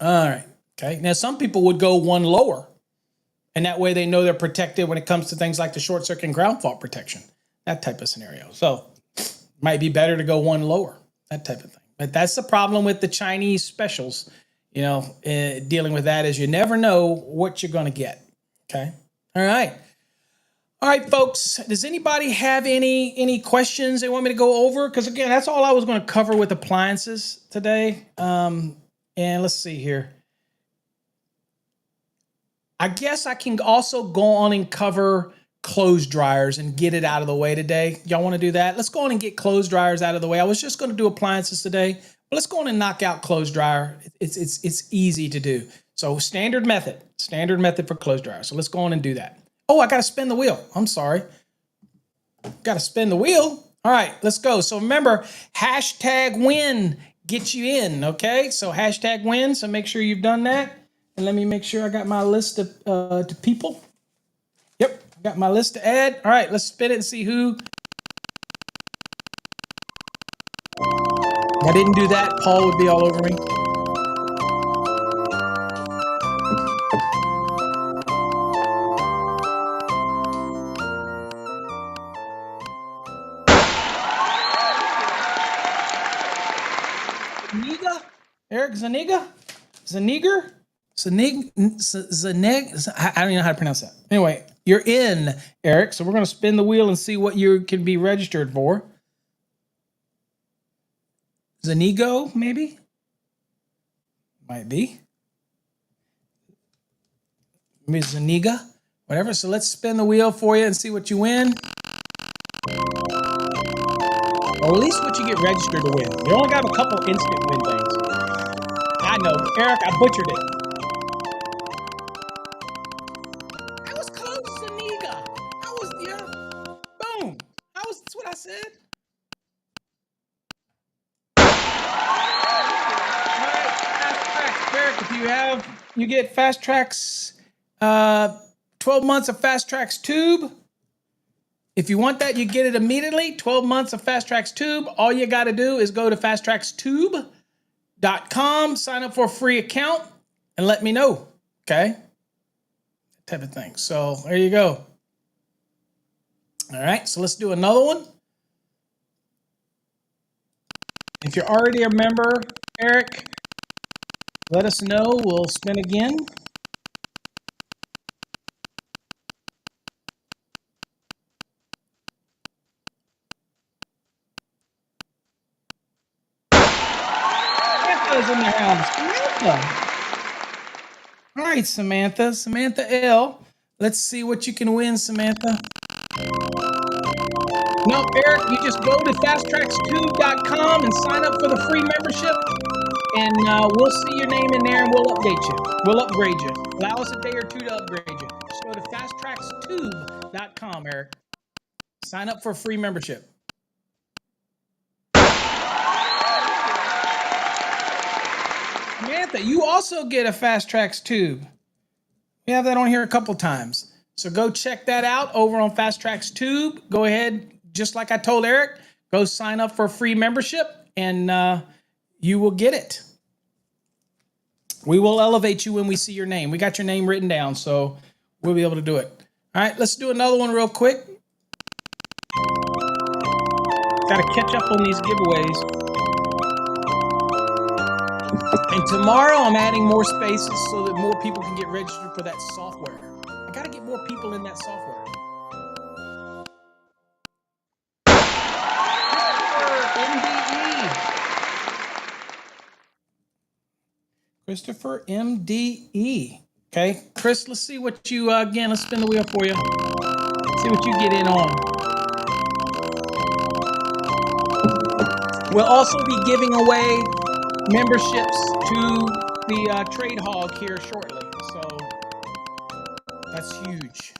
All right. Okay. Now, some people would go one lower, and that way they know they're protected when it comes to things like the short circuit and ground fault protection, that type of scenario. So it might be better to go one lower, that type of thing. But that's the problem with the Chinese specials, dealing with that is you never know what you're going to get. Okay. All right. All right, folks, does anybody have any questions they want me to go over? Because, again, that's all I was going to cover with appliances today. And let's see here. I guess I can also go on and cover clothes dryers and get it out of the way today. Y'all want to do that? Let's go on and get clothes dryers out of the way. I was just going to do appliances today, but let's go on and knock out clothes dryer. It's easy to do. So standard method for clothes dryer. So let's go on and do that. Oh, I got to spin the wheel. I'm sorry. Got to spin the wheel. All right, let's go. So remember, #win gets you in, okay? So #win, so make sure you've done that. And let me make sure I got my list of people. Yep, got my list to add. All right, let's spin it and see who. If I didn't do that, Paul would be all over me. Eric Zaniga? Zaniger? Zaneg? I don't even know how to pronounce that. Anyway, you're in, Eric. So we're going to spin the wheel and see what you can be registered for. Zanigo, maybe? Might be. Maybe Zaniga? Whatever. So let's spin the wheel for you and see what you win. Or at least what you get registered to win. You only got a couple instant win things. I know, Eric, I butchered it. I was close, Zaniga. Boom. That's what I said. All right, fast tracks, Eric. You get fast tracks, 12 months of fast tracks tube. If you want that, you get it immediately. 12 months of fast tracks tube. All you got to do is go to fasttrackstube.com, sign up for a free account, and let me know. Okay? That type of thing. So there you go. All right, so let's do another one. If you're already a member, Eric, let us know. We'll spin again. Samantha's in the house. Samantha. All right, Samantha. Samantha L. Let's see what you can win, Samantha. No, Eric, you just go to fasttrackstube.com and sign up for the free membership, and we'll see your name in there and we'll update you. We'll upgrade you. Allow us a day or two to upgrade you. Just go to fasttrackstube.com, Eric. Sign up for a free membership. Samantha, you also get a Fast Tracks tube. We have that on here a couple times. So go check that out over on Fast Tracks Tube. Go ahead, just like I told Eric, go sign up for a free membership and you will get it. We will elevate you when we see your name. We got your name written down, so we'll be able to do it. All right, let's do another one real quick. Got to catch up on these giveaways. And tomorrow I'm adding more spaces so that more people can get registered for that software. I got to get more people in that software. Christopher MDE. Okay, Chris, let's see what you, again, let's spin the wheel for you. See what you get in on. We'll also be giving away memberships to the trade hog here shortly. So that's huge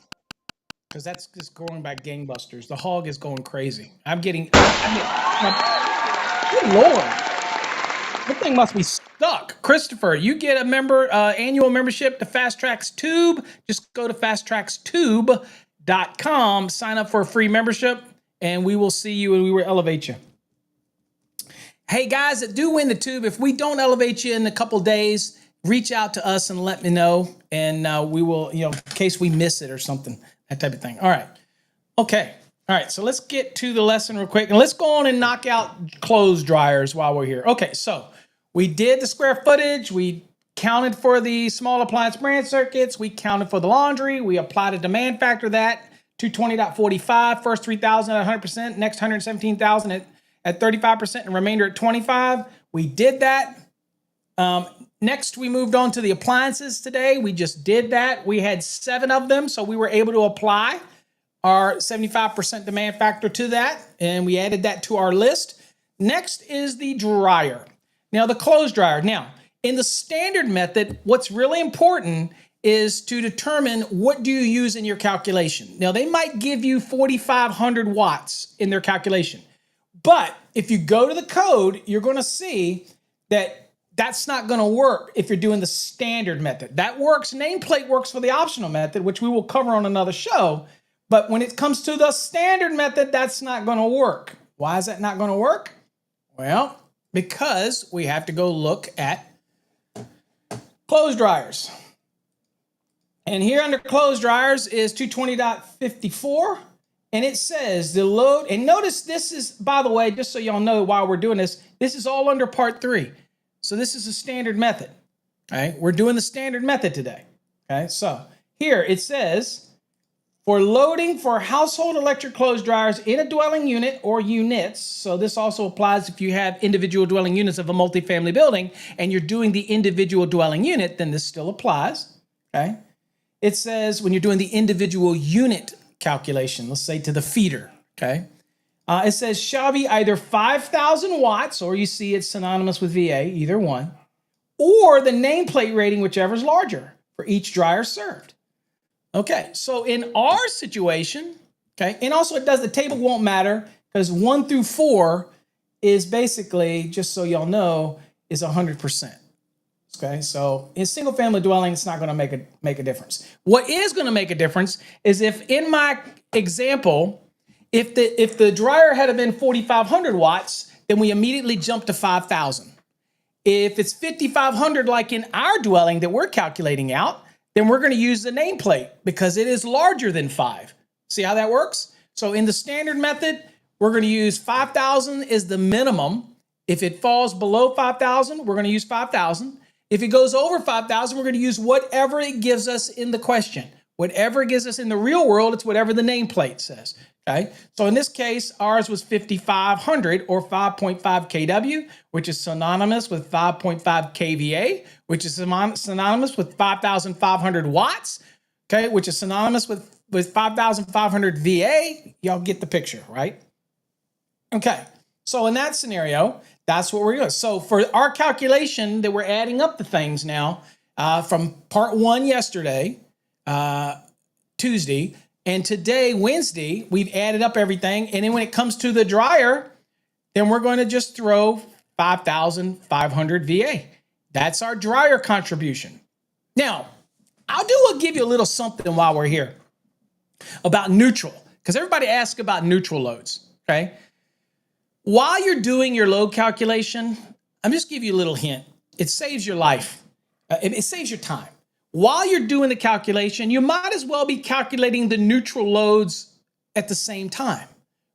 because that's just growing by gangbusters. The hog is going crazy. Good Lord. That thing must be stuck. Christopher, you get a annual membership to Fast Tracks Tube. Just go to fasttrackstube.com, sign up for a free membership, and we will see you and we will elevate you. Hey guys that do win the tube, if we don't elevate you in a couple days, reach out to us and let me know, and we will, in case we miss it or something, that type of thing. All right. Okay. All right. So let's get to the lesson real quick, and let's go on and knock out clothes dryers while we're here. Okay. So we did the square footage. We counted for the small appliance brand circuits. We counted for the laundry. We applied a demand factor that 220.45, first 3,000 at 100%, next 117,000 at 35%, and remainder at 25. We did that. Next, we moved on to the appliances today. We just did that. We had 7 of them, so we were able to apply our 75% demand factor to that, and we added that to our list. Next is the dryer. Now, the clothes dryer. Now, in the standard method, what's really important is to determine what do you use in your calculation. Now, they might give you 4,500 watts in their calculation. But if you go to the code, you're going to see that that's not going to work if you're doing the standard method. That works, nameplate works for the optional method, which we will cover on another show. But when it comes to the standard method, that's not going to work. Why is that not going to work? Well, because we have to go look at clothes dryers. And here under clothes dryers is 220.54. And it says the load, and notice this is, by the way, just so y'all know while we're doing this is all under part 3. So this is a standard method. Okay, we're doing the standard method today. Okay, so here it says, for loading for household electric clothes dryers in a dwelling unit or units, so this also applies if you have individual dwelling units of a multifamily building and you're doing the individual dwelling unit, then this still applies. Okay, it says when you're doing the individual unit calculation, let's say to the feeder, okay? It says shall be either 5,000 watts, or you see it's synonymous with VA, either one, or the nameplate rating, whichever is larger for each dryer served. Okay, so in our situation, okay, and also the table won't matter because 1 through 4 is basically, just so y'all know, is 100%. Okay, so in single family dwelling, it's not going to make a difference. What is going to make a difference is if in my example, if the dryer had been 4,500 watts, then we immediately jump to 5,000. If it's 5,500 like in our dwelling that we're calculating out, then we're going to use the nameplate because it is larger than 5. See how that works? So in the standard method, we're going to use 5,000 is the minimum. If it falls below 5,000, we're going to use 5,000. If it goes over 5,000, we're going to use whatever it gives us in the question. Whatever it gives us in the real world, it's whatever the nameplate says. Okay. So in this case, ours was 5,500 or 5.5 kW, which is synonymous with 5.5 kVA, which is synonymous with 5,500 watts. Okay. Which is synonymous with 5,500 VA. Y'all get the picture, right? Okay. So in that scenario, that's what we're doing. So for our calculation that we're adding up the things now from part 1 yesterday, Tuesday, and today, Wednesday, we've added up everything. And then when it comes to the dryer, then we're going to just throw 5,500 VA. That's our dryer contribution. Now, I'll give you a little something while we're here about neutral, because everybody asks about neutral loads, okay? While you're doing your load calculation, I'm just give you a little hint. It saves your life. It saves your time. While you're doing the calculation, you might as well be calculating the neutral loads at the same time,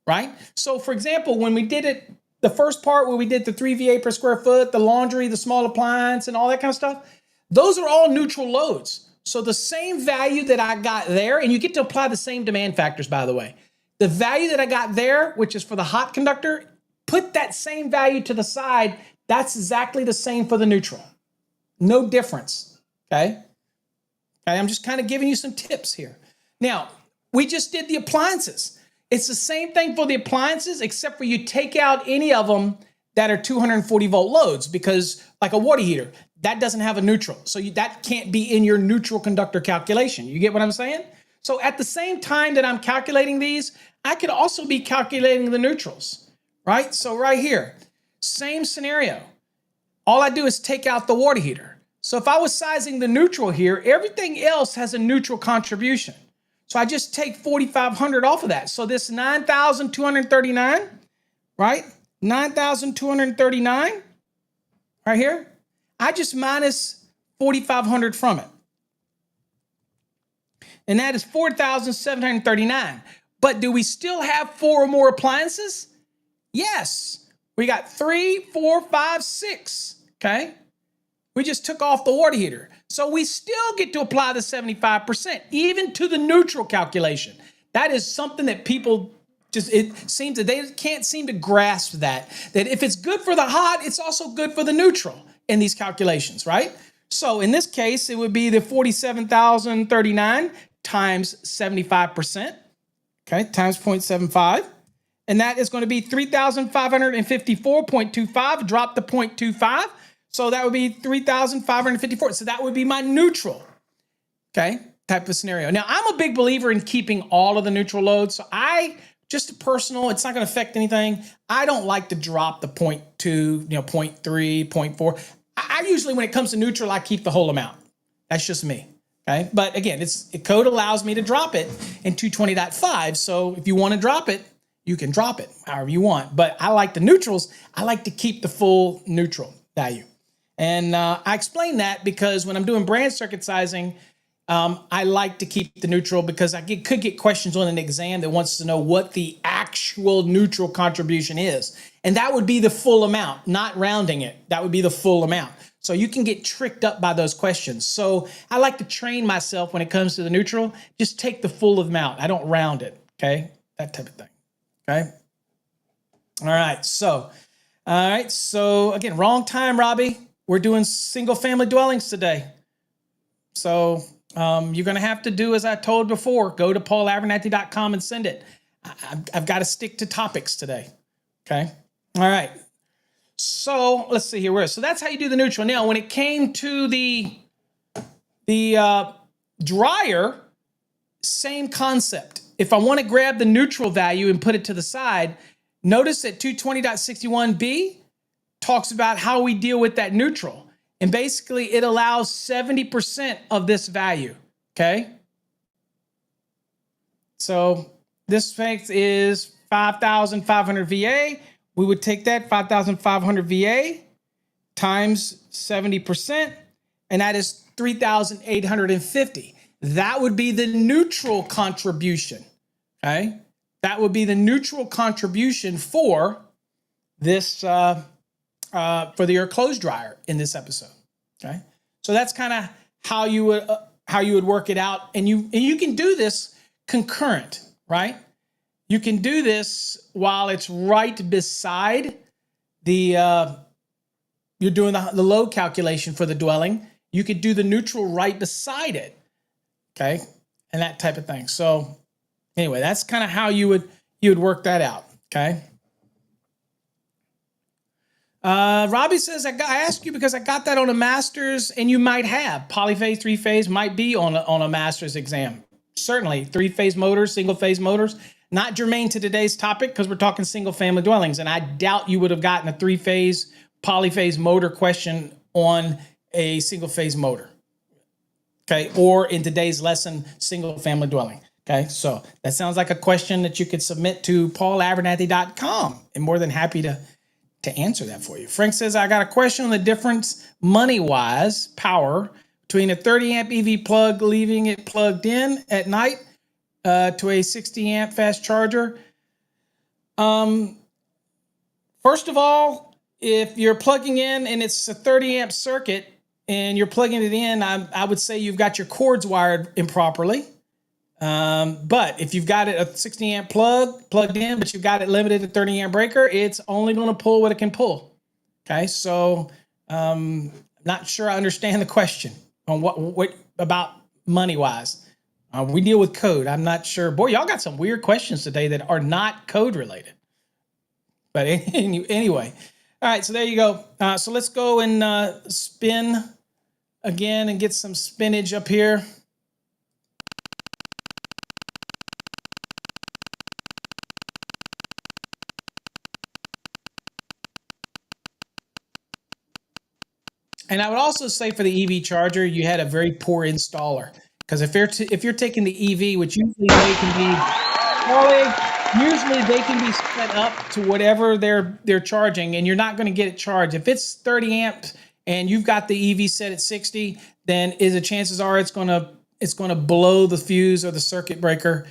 right? So for example, when we did it, the first part where we did the 3 VA per square foot, the laundry, the small appliance, and all that kind of stuff, those are all neutral loads. So the same value that I got there, and you get to apply the same demand factors, by the way. The value that I got there, which is for the hot conductor, put that same value to the side. That's exactly the same for the neutral. No difference, okay? I'm just kind of giving you some tips here. Now, we just did the appliances. It's the same thing for the appliances, except for you take out any of them that are 240 volt loads, because like a water heater, that doesn't have a neutral. So that can't be in your neutral conductor calculation. You get what I'm saying? So at the same time that I'm calculating these, I could also be calculating the neutrals, right? So right here, same scenario. All I do is take out the water heater. So if I was sizing the neutral here, everything else has a neutral contribution. So I just take 4,500 off of that. So this 9,239, right? 9,239 right here. I just minus 4,500 from it. And that is 4,739. But do we still have 4 or more appliances? Yes. We got 3, 4, 5, 6. Okay. We just took off the water heater. So we still get to apply the 75%, even to the neutral calculation. That is something that people it seems that they can't seem to grasp that if it's good for the hot, it's also good for the neutral in these calculations, right? So in this case, it would be the 47,039 times 75%, okay, times 0.75. And that is going to be 3,554.25, drop the 0.25. So that would be 3,554. So that would be my neutral, okay, type of scenario. Now, I'm a big believer in keeping all of the neutral loads. So just personal, it's not going to affect anything. I don't like to drop the 0.2, 0.3, 0.4. I usually, when it comes to neutral, I keep the whole amount. That's just me, okay? But again, code allows me to drop it in 220.5. So if you want to drop it, you can drop it however you want. But I like the neutrals. I like to keep the full neutral value. And I explain that because when I'm doing branch circuit sizing, I like to keep the neutral because I could get questions on an exam that wants to know what the actual neutral contribution is. And that would be the full amount, not rounding it. That would be the full amount. So you can get tricked up by those questions. So I like to train myself when it comes to the neutral, just take the full amount. I don't round it, okay? That type of thing, okay? All right, so again, wrong time, Robbie. We're doing single family dwellings today. So you're going to have to do as I told before, go to paulabernathy.com and send it. I've got to stick to topics today. Okay. All right. So let's see here. So that's how you do the neutral. Now, when it came to the dryer, same concept. If I want to grab the neutral value and put it to the side, notice that 220.61b talks about how we deal with that neutral. And basically, it allows 70% of this value, okay? So this is 5,500 VA. We would take that 5,500 VA times 70%, and that is 3,850. That would be the neutral contribution, okay? That would be the neutral contribution for this for your clothes dryer in this episode. Okay, so that's kind of how you would work it out, and you can do this concurrent, right? You can do this while it's right beside the you're doing the load calculation for the dwelling. You could do the neutral right beside it, okay, and that type of thing. So anyway, that's kind of how you would work that out, okay. Robbie says, I asked you because I got that on a master's, and you might have. Polyphase, three-phase might be on a master's exam. Certainly, three-phase motors, single-phase motors. Not germane to today's topic because we're talking single-family dwellings, and I doubt you would have gotten a three-phase polyphase motor question on a single-phase motor, okay, or in today's lesson, single-family dwelling. Okay, so that sounds like a question that you could submit to paulabernathy.com. I'm more than happy to answer that for you. Frank says, I got a question on the difference money-wise, power, between a 30-amp EV plug, leaving it plugged in at night to a 60-amp fast charger. First of all, if you're plugging in and it's a 30-amp circuit and you're plugging it in, I would say you've got your cords wired improperly. But if you've got it a 60 amp plugged in, but you've got it limited to 30 amp breaker, it's only going to pull what it can pull. Okay. So, not sure I understand the question on what about money wise. We deal with code. I'm not sure. Boy, y'all got some weird questions today that are not code related. But anyway, All right, so there you go. So let's go and spin again and get some spinach up here. And I would also say for the EV charger, you had a very poor installer, because if you're taking the EV, which usually they can be, usually they can be set up to whatever they're charging, and you're not going to get it charged. If it's 30 amps and you've got the EV set at 60, then the chances are it's gonna blow the fuse or the circuit breaker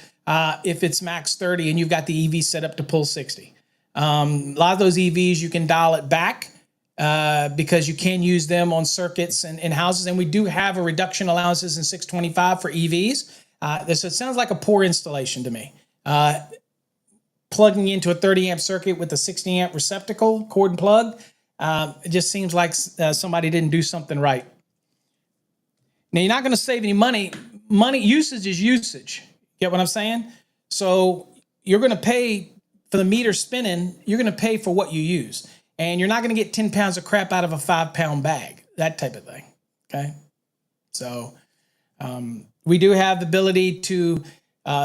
if it's max 30 and you've got the EV set up to pull 60. A lot of those EVs you can dial it back because you can use them on circuits and in houses, and we do have a reduction allowances in 625 for EVs. So it sounds like a poor installation to me. Plugging into a 30 amp circuit with a 60 amp receptacle, cord and plug, it just seems like somebody didn't do something right. Now, you're not going to save any money. Money usage is usage. Get what I'm saying? So you're going to pay for the meter spinning. You're going to pay for what you use. And you're not going to get 10 pounds of crap out of a 5-pound bag, that type of thing. Okay? So we do have the ability to,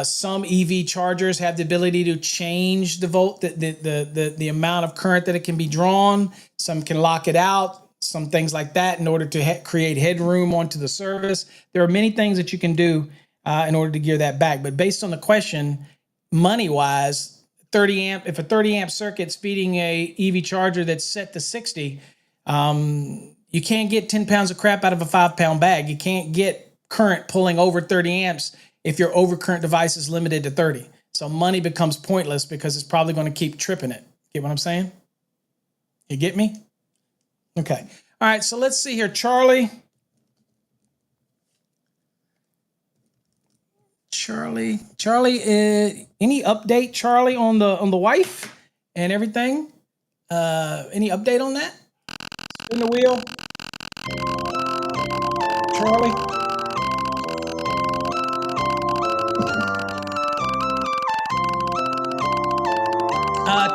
some EV chargers have the ability to change the volt, the amount of current that it can be drawn. Some can lock it out. Some things like that in order to create headroom onto the service. There are many things that you can do in order to gear that back. But based on the question, money-wise, 30 amp, if a 30 amp circuit's feeding a EV charger that's set to 60, you can't get 10 pounds of crap out of a 5-pound bag. You can't get current pulling over 30 amps if your overcurrent device is limited to 30. So money becomes pointless because it's probably going to keep tripping it. Get what I'm saying? You get me? Okay. All right. So let's see here. Charlie, any update, Charlie, on the wife and everything? Any update on that? Spin the wheel. Charlie.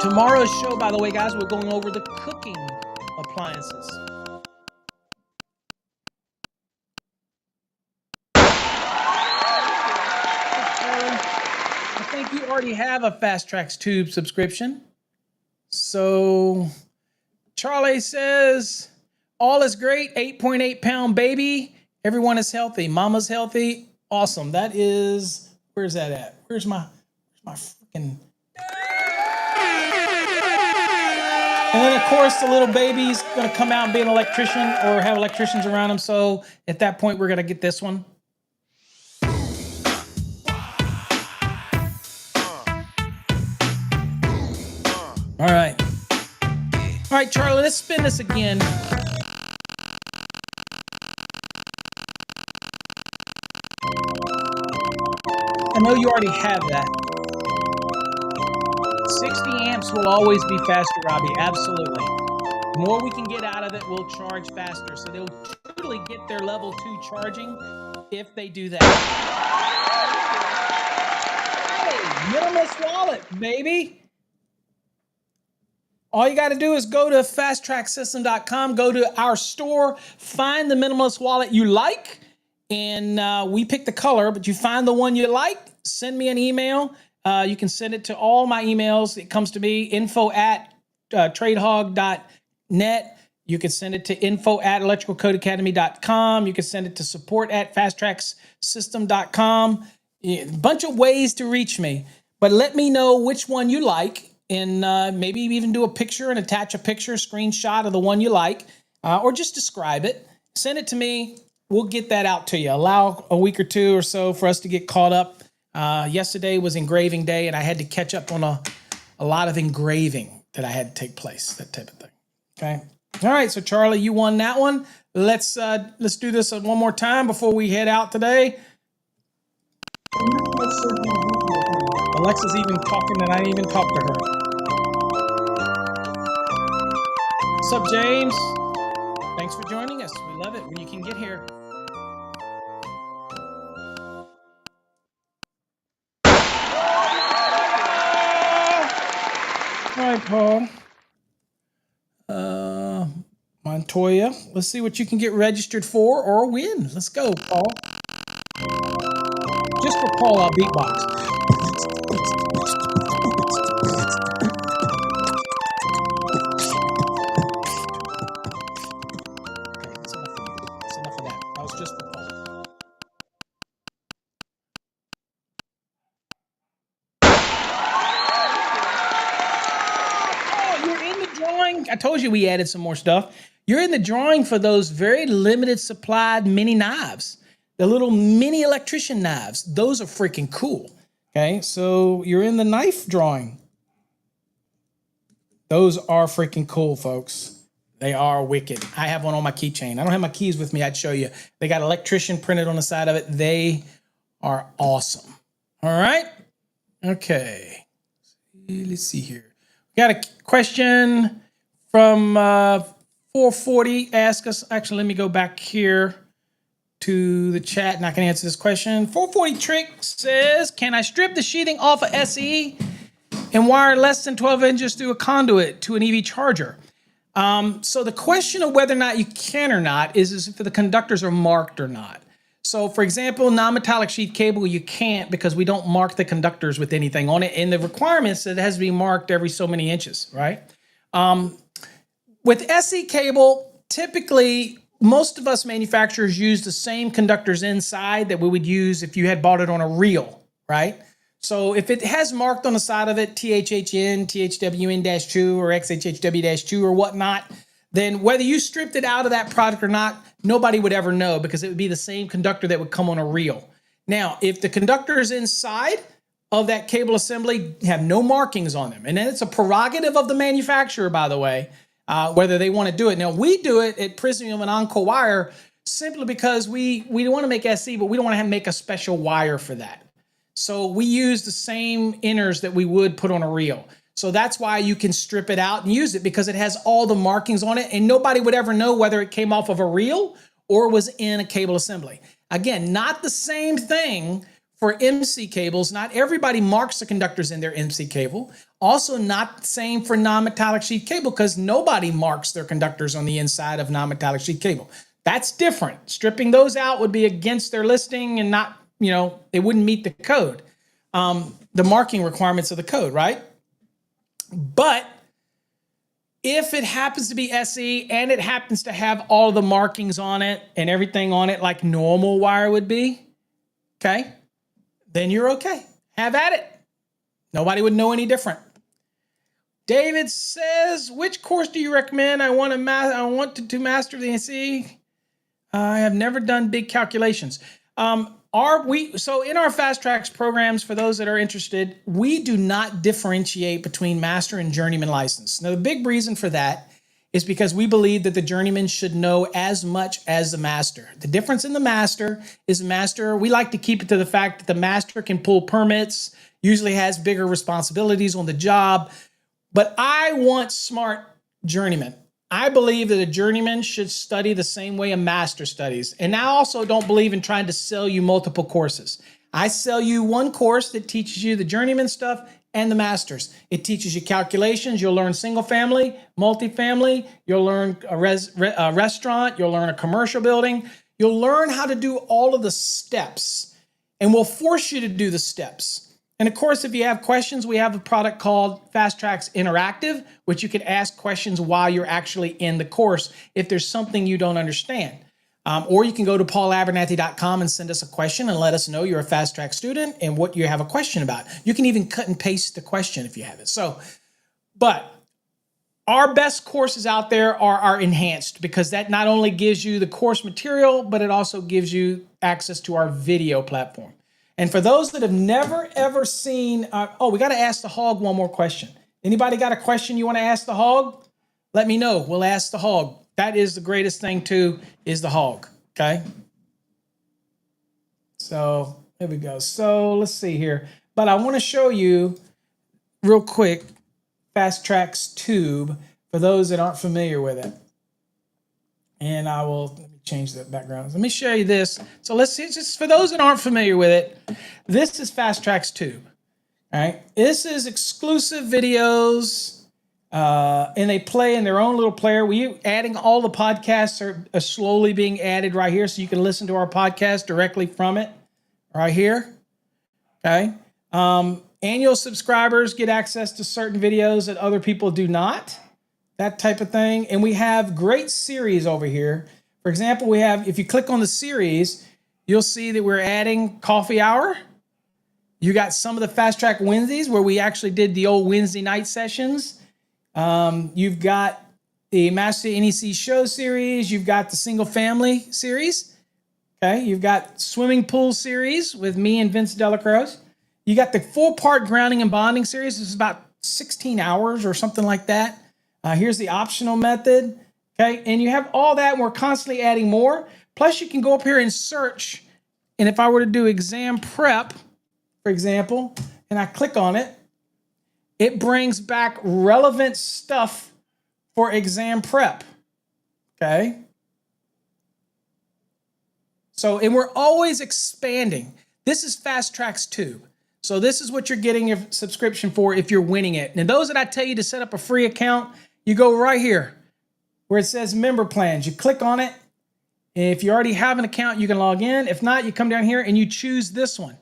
Tomorrow's show, by the way, guys, we're going over the cooking appliances. I think you already have a Fast Tracks Tube subscription. So Charlie says, all is great, 8.8 pound baby. Everyone is healthy. Mama's healthy. Awesome. That is, where's that at? Where's my freaking... And then, of course, the little baby's going to come out and be an electrician or have electricians around him. So at that point, we're going to get this one. All right. All right, Charlie, let's spin this again. I know you already have that. 60 amps will always be faster, Robbie. Absolutely. The more we can get out of it, we'll charge faster. So they'll truly get their level 2 charging if they do that. Hey, Minimalist Wallet, baby. All you got to do is go to fasttracksystem.com, go to our store, find the Minimalist Wallet you like, and we pick the color, but you find the one you like, send me an email. You can send it to all my emails. It comes to me, info@tradehog.net. You can send it to info@electricalcodeacademy.com. You can send it to support@fasttracksystem.com. A bunch of ways to reach me. But let me know which one you like, and maybe even do a picture and attach a picture, screenshot of the one you like, or just describe it. Send it to me. We'll get that out to you. Allow a week or two or so for us to get caught up. Yesterday was engraving day, and I had to catch up on a lot of engraving that I had to take place, that type of thing. Okay. All right. So Charlie, you won that one. Let's do this one more time before we head out today. Alexa's even talking, and I didn't even talk to her. What's up, James? Thanks for joining us. We love it when you can get here. All right, Paul. Montoya, let's see what you can get registered for or win. Let's go, Paul. Just for Paul, I'll beatbox. That's enough of that. That was just for Paul. Oh, you're in the drawing. I told you we added some more stuff. You're in the drawing for those very limited supplied mini knives. The little mini electrician knives. Those are freaking cool. Okay, so you're in the knife drawing. Those are freaking cool, folks. They are wicked. I have one on my keychain. I don't have my keys with me. I'd show you. They got electrician printed on the side of it. They are awesome. All right. Okay. Let's see here. We got a question from 440. Ask us. Actually, let me go back here to the chat and I can answer this question. 440 Trick says, can I strip the sheathing off of SE and wire less than 12 inches through a conduit to an EV charger? So the question of whether or not you can or not is if the conductors are marked or not. So for example, non-metallic sheath cable, you can't because we don't mark the conductors with anything on it. And the requirements that it has to be marked every so many inches, right? With SE cable, typically most of us manufacturers use the same conductors inside that we would use if you had bought it on a reel, right? So if it has marked on the side of it, THHN, THWN-2 or XHHW-2 or whatnot, then whether you stripped it out of that product or not, nobody would ever know because it would be the same conductor that would come on a reel. Now, if the conductors inside of that cable assembly have no markings on them, and then it's a prerogative of the manufacturer, by the way, whether they want to do it. Now, we do it at Prismium and Encore Wire simply because we want to make SE, but we don't want to make a special wire for that. So we use the same inners that we would put on a reel. So that's why you can strip it out and use it because it has all the markings on it and nobody would ever know whether it came off of a reel or was in a cable assembly. Again, not the same thing for MC cables. Not everybody marks the conductors in their MC cable. Also not the same for non-metallic sheath cable because nobody marks their conductors on the inside of non-metallic sheath cable. That's different. Stripping those out would be against their listing and not, you know, they wouldn't meet the code, the marking requirements of the code, right? But if it happens to be SE and it happens to have all the markings on it and everything on it like normal wire would be, okay, then you're okay. Have at it. Nobody would know any different. David says, which course do you recommend? I want to master the NC. I have never done big calculations. So in our Fast Tracks programs, for those that are interested, we do not differentiate between master and journeyman license. Now, the big reason for that is because we believe that the journeyman should know as much as the master. The difference in the master is we like to keep it to the fact that the master can pull permits, usually has bigger responsibilities on the job, but I want smart journeymen. I believe that a journeyman should study the same way a master studies. And I also don't believe in trying to sell you multiple courses. I sell you one course that teaches you the journeyman stuff and the masters. It teaches you calculations. You'll learn single family, multifamily. You'll learn a restaurant. You'll learn a commercial building. You'll learn how to do all of the steps. And we'll force you to do the steps. And of course, if you have questions, we have a product called Fast Tracks Interactive, which you can ask questions while you're actually in the course if there's something you don't understand. Or you can go to paulabernathy.com and send us a question and let us know you're a Fast Track student and what you have a question about. You can even cut and paste the question if you have it. But our best courses out there are our enhanced because that not only gives you the course material, but it also gives you access to our video platform. And for those that have never, ever seen, we got to ask the hog one more question. Anybody got a question you want to ask the hog? Let me know. We'll ask the hog. That is the greatest thing too, is the hog, okay? So here we go. So let's see here. But I want to show you real quick Fast Tracks Tube for those that aren't familiar with it. And let me change the background. Let me show you this. So let's see, just for those that aren't familiar with it, this is Fast Tracks Tube. All right. This is exclusive videos and they play in their own little player. Adding all the podcasts are slowly being added right here, so you can listen to our podcast directly from it right here. Okay. Annual subscribers get access to certain videos that other people do not. That type of thing. And we have great series over here. For example, if you click on the series, you'll see that we're adding Coffee Hour. You got some of the Fast Track Wednesdays where we actually did the old Wednesday night sessions. You've got the Master NEC Show series. You've got the Single Family series. Okay. You've got Swimming Pool series with me and Vince Delacroix. You got the 4-part Grounding and Bonding series. This is about 16 hours or something like that. Here's the optional method. Okay. And you have all that. And we're constantly adding more. Plus, you can go up here and search. And if I were to do exam prep, for example, and I click on it, it brings back relevant stuff for exam prep. Okay. So, and we're always expanding. This is Fast Track's tube. So this is what you're getting your subscription for if you're winning it. And those that I tell you to set up a free account, you go right here where it says member plans. You click on it. And if you already have an account, you can log in. If not, you come down here and you choose this one,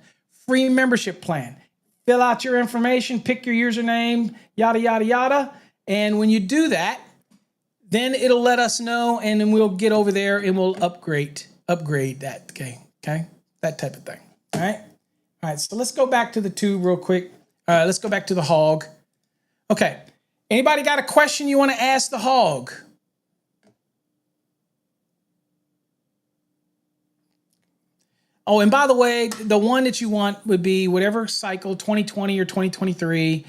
free membership plan. Fill out your information, pick your username, yada, yada, yada. And when you do that, then it'll let us know, and then we'll get over there and we'll upgrade that. Okay. That type of thing. All right. All right, so let's go back to the tube real quick. Let's go back to the hog. Okay, anybody got a question you want to ask the hog? Oh, and by the way, the one that you want would be whatever cycle, 2020 or 2023,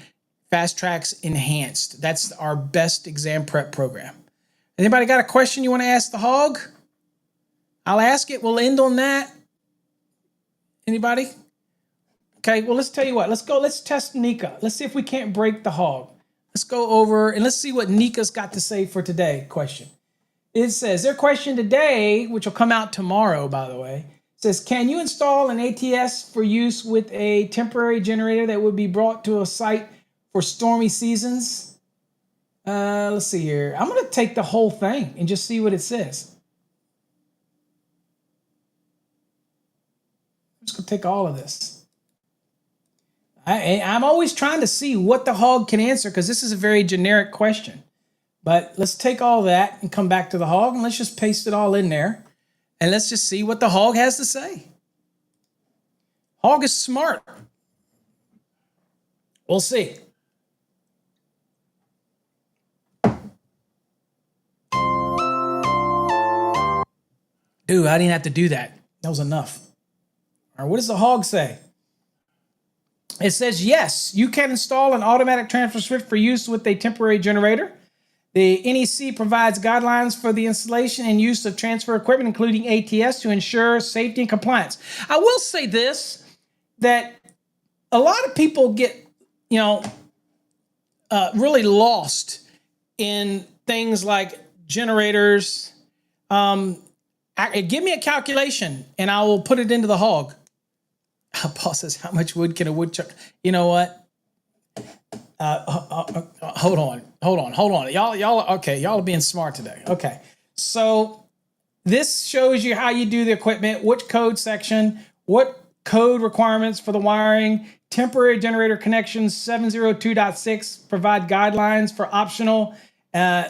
Fast Tracks Enhanced. That's our best exam prep program. Anybody got a question you want to ask the hog? I'll ask it. We'll end on that. Anybody? Okay, well, let's tell you what. Let's test Nika. Let's see if we can't break the hog. Let's go over and let's see what Nika's got to say for today question. It says, their question today, which will come out tomorrow, by the way, says, can you install an ATS for use with a temporary generator that would be brought to a site for stormy seasons? Let's see here. I'm going to take the whole thing and just see what it says. I'm just going to take all of this. I'm always trying to see what the hog can answer because this is a very generic question. But let's take all that and come back to the hog and let's just paste it all in there. And let's just see what the hog has to say. Hog is smart. We'll see. Dude, I didn't have to do that. That was enough. All right, what does the hog say? It says, yes, you can install an automatic transfer switch for use with a temporary generator. The NEC provides guidelines for the installation and use of transfer equipment, including ATS, to ensure safety and compliance. I will say this, that a lot of people get, really lost in things like generators. Give me a calculation and I will put it into the hog. Paul says, how much wood can a woodchuck? You know what? Hold on. Y'all, okay, y'all are being smart today. Okay, so this shows you how you do the equipment, which code section, what code requirements for the wiring, temporary generator connections 702.6 provide guidelines for optional,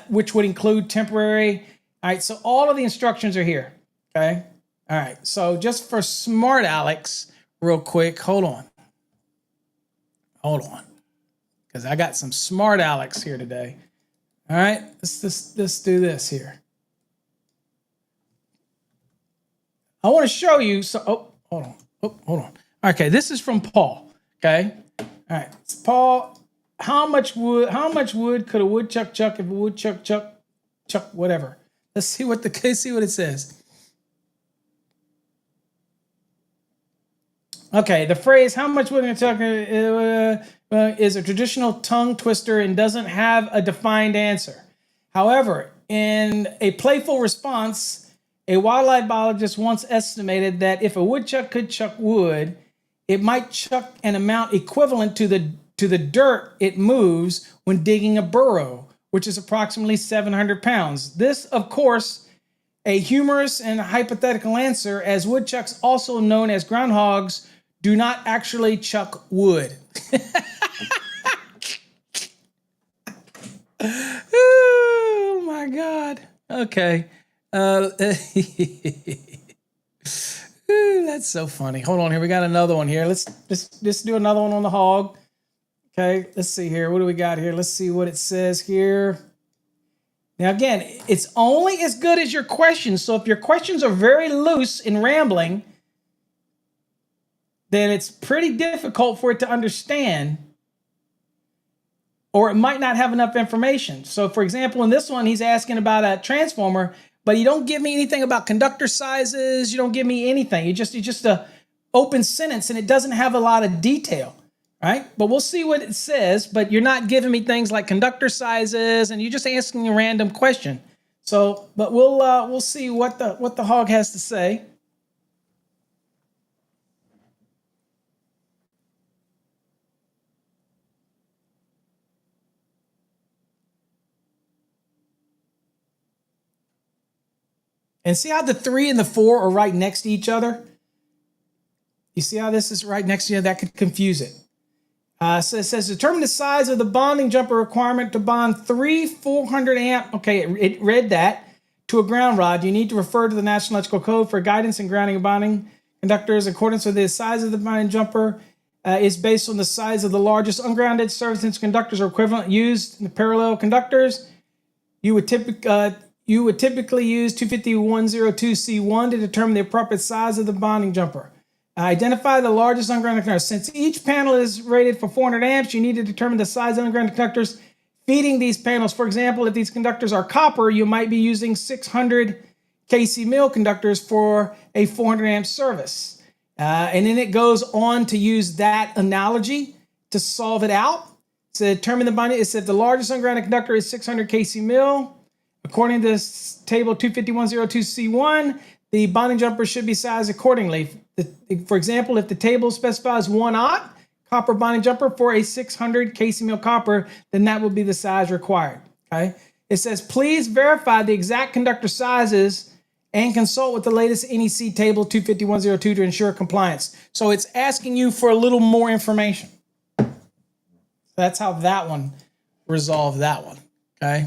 which would include temporary. All right, so all of the instructions are here, okay? All right, so just for smart Alex, real quick, hold on, because I got some smart Alex here today. All right, let's do this here. I want to show you. So, hold on. Okay, this is from Paul. Okay, all right, it's Paul. How much wood could a woodchuck chuck if a woodchuck chuck whatever? Let's see what it says. Okay, the phrase "how much wood can a chuck" is a traditional tongue twister and doesn't have a defined answer. However, in a playful response, a wildlife biologist once estimated that if a woodchuck could chuck wood, it might chuck an amount equivalent to the to the dirt it moves when digging a burrow, which is approximately 700 pounds. This, of course, a humorous and hypothetical answer, as woodchucks, also known as groundhogs, do not actually chuck wood. Oh my God. Okay. Ooh, that's so funny. Hold on here. We got another one here. Let's just do another one on the hog. Okay. Let's see here. What do we got here? Let's see what it says here. Now, again, it's only as good as your questions. So if your questions are very loose and rambling, then it's pretty difficult for it to understand, or it might not have enough information. So, for example, in this one, he's asking about a transformer, but you don't give me anything about conductor sizes. You don't give me anything. It's just a open sentence, and it doesn't have a lot of detail, right? But we'll see what it says. But you're not giving me things like conductor sizes, and you're just asking a random question. So, but we'll see what the hog has to say. And see how the 3 and the 4 are right next to each other? You see how this is right next to you? That could confuse it. So it says, determine the size of the bonding jumper requirement to bond 3 400 amp. Okay, it read that to a ground rod. You need to refer to the National Electrical Code for guidance in grounding and bonding conductors. According to the size of the bonding jumper is based on the size of the largest ungrounded service conductors or equivalent used in the parallel conductors. You would typically use 250.102C1 to determine the appropriate size of the bonding jumper. Identify the largest ungrounded conductor. Since each panel is rated for 400 amps, you need to determine the size of ungrounded conductors feeding these panels. For example, if these conductors are copper, you might be using 600 kc mil conductors for a 400 amp service. And then it goes on to use that analogy to solve it out. To determine the bonding, it said the largest ungrounded conductor is 600 kc mil. According to this table 250.102C1, the bonding jumper should be sized accordingly. For example, if the table specifies 1/0 copper bonding jumper for a 600 kc mil copper, then that will be the size required. Okay. It says, please verify the exact conductor sizes and consult with the latest NEC table 250.102 to ensure compliance. So it's asking you for a little more information. That's how that one resolved that one. Okay.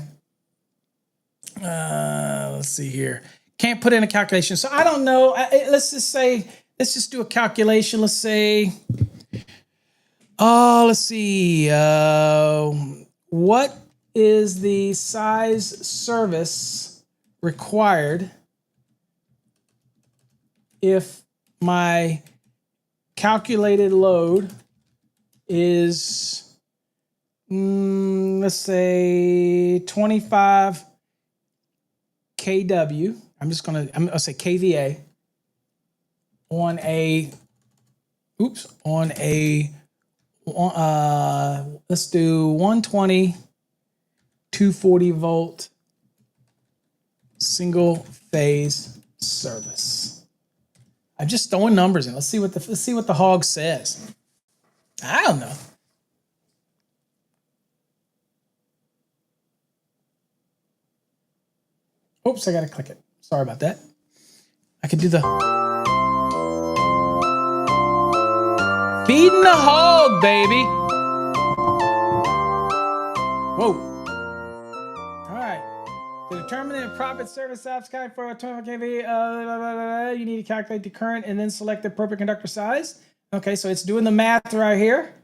Let's see here. Can't put in a calculation. So I don't know. Let's just do a calculation. Let's say, let's see. What is the size service required if my calculated load is, let's say 25 kW. I'm gonna say kVA on let's do 120 240 volt single phase service. I'm just throwing numbers in. Let's see what the hog says. I don't know. Oops, I gotta click it. Sorry about that. I could do the feeding the hog, baby. Whoa. All right. To determine the profit service appetite for a 25 kV, you need to calculate the current and then select the appropriate conductor size. Okay, so it's doing the math right here.